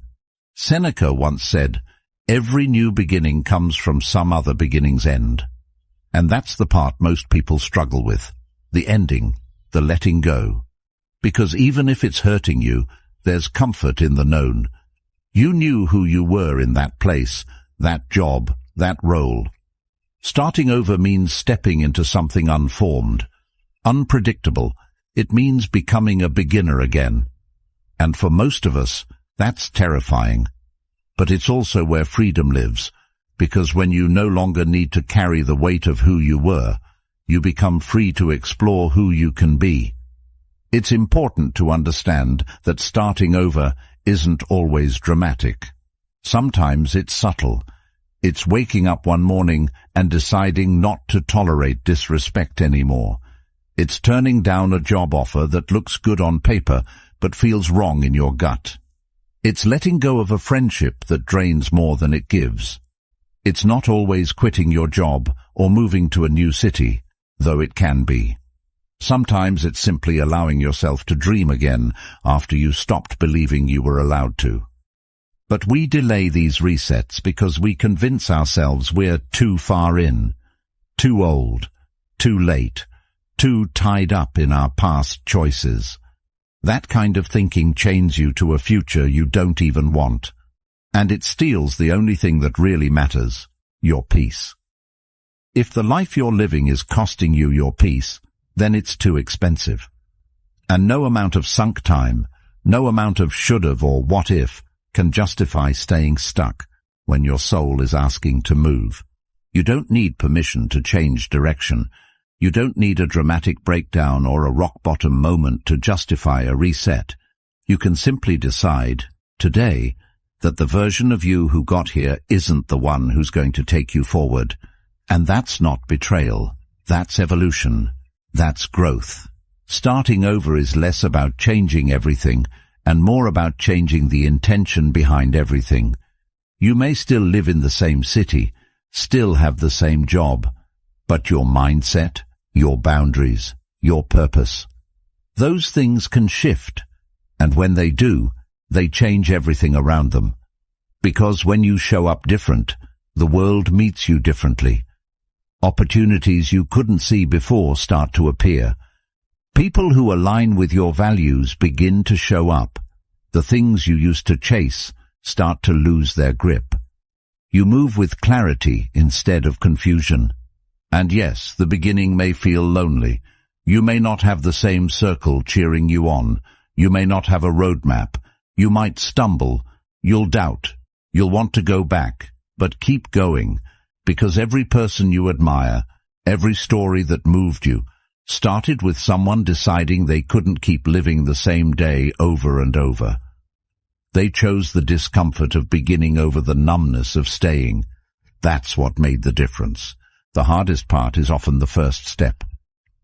Seneca once said, every new beginning comes from some other beginning's end. And that's the part most people struggle with, the ending, the letting go. Because even if it's hurting you, there's comfort in the known. You knew who you were in that place, that job, that role. Starting over means stepping into something unformed, unpredictable. It means becoming a beginner again. And for most of us, that's terrifying. But it's also where freedom lives, because when you no longer need to carry the weight of who you were, you become free to explore who you can be. It's important to understand that starting over isn't always dramatic. Sometimes it's subtle. It's waking up one morning and deciding not to tolerate disrespect anymore. It's turning down a job offer that looks good on paper but feels wrong in your gut. It's letting go of a friendship that drains more than it gives. It's not always quitting your job or moving to a new city, though it can be. Sometimes it's simply allowing yourself to dream again after you stopped believing you were allowed to. But we delay these resets because we convince ourselves we're too far in, too old, too late, too tied up in our past choices. That kind of thinking chains you to a future you don't even want, and it steals the only thing that really matters, your peace. If the life you're living is costing you your peace, then it's too expensive. And no amount of sunk time, no amount of should've or what if can justify staying stuck when your soul is asking to move. You don't need permission to change direction. You don't need a dramatic breakdown or a rock-bottom moment to justify a reset. You can simply decide, today, that the version of you who got here isn't the one who's going to take you forward. And that's not betrayal. That's evolution. That's growth. Starting over is less about changing everything and more about changing the intention behind everything. You may still live in the same city, still have the same job, but your mindset, your boundaries, your purpose, those things can shift, and when they do, they change everything around them. Because when you show up different, the world meets you differently. Opportunities you couldn't see before start to appear. People who align with your values begin to show up. The things you used to chase start to lose their grip. You move with clarity instead of confusion. And yes, the beginning may feel lonely. You may not have the same circle cheering you on. You may not have a roadmap. You might stumble. You'll doubt. You'll want to go back. But keep going, because every person you admire, every story that moved you, started with someone deciding they couldn't keep living the same day over and over. They chose the discomfort of beginning over the numbness of staying. That's what made the difference. The hardest part is often the first step.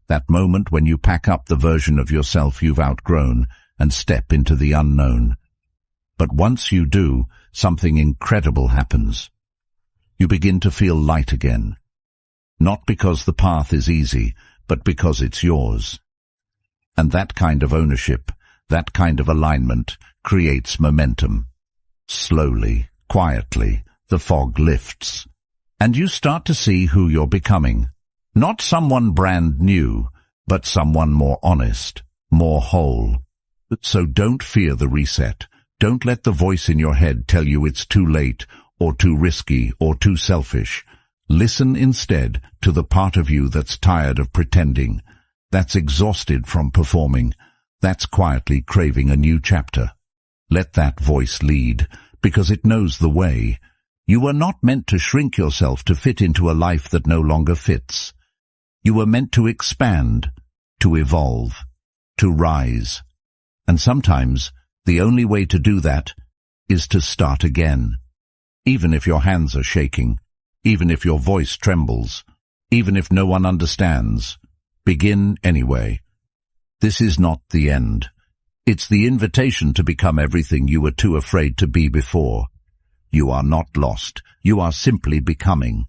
That moment when you pack up the version of yourself you've outgrown and step into the unknown. But once you do, something incredible happens. You begin to feel light again. Not because the path is easy, but because it's yours. And that kind of ownership, that kind of alignment, creates momentum. Slowly, quietly, the fog lifts. And you start to see who you're becoming. Not someone brand new, but someone more honest, more whole. So don't fear the reset. Don't let the voice in your head tell you it's too late, or too risky, or too selfish. Listen instead to the part of you that's tired of pretending, that's exhausted from performing, that's quietly craving a new chapter. Let that voice lead, because it knows the way. You were not meant to shrink yourself to fit into a life that no longer fits. You were meant to expand, to evolve, to rise. And sometimes the only way to do that is to start again. Even if your hands are shaking, even if your voice trembles, even if no one understands, begin anyway. This is not the end. It's the invitation to become everything you were too afraid to be before. You are not lost. You are simply becoming.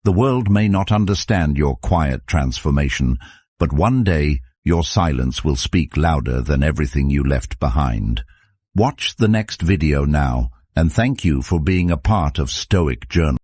The world may not understand your quiet transformation, but one day your silence will speak louder than everything you left behind. Watch the next video now, and thank you for being a part of Stoic Journal.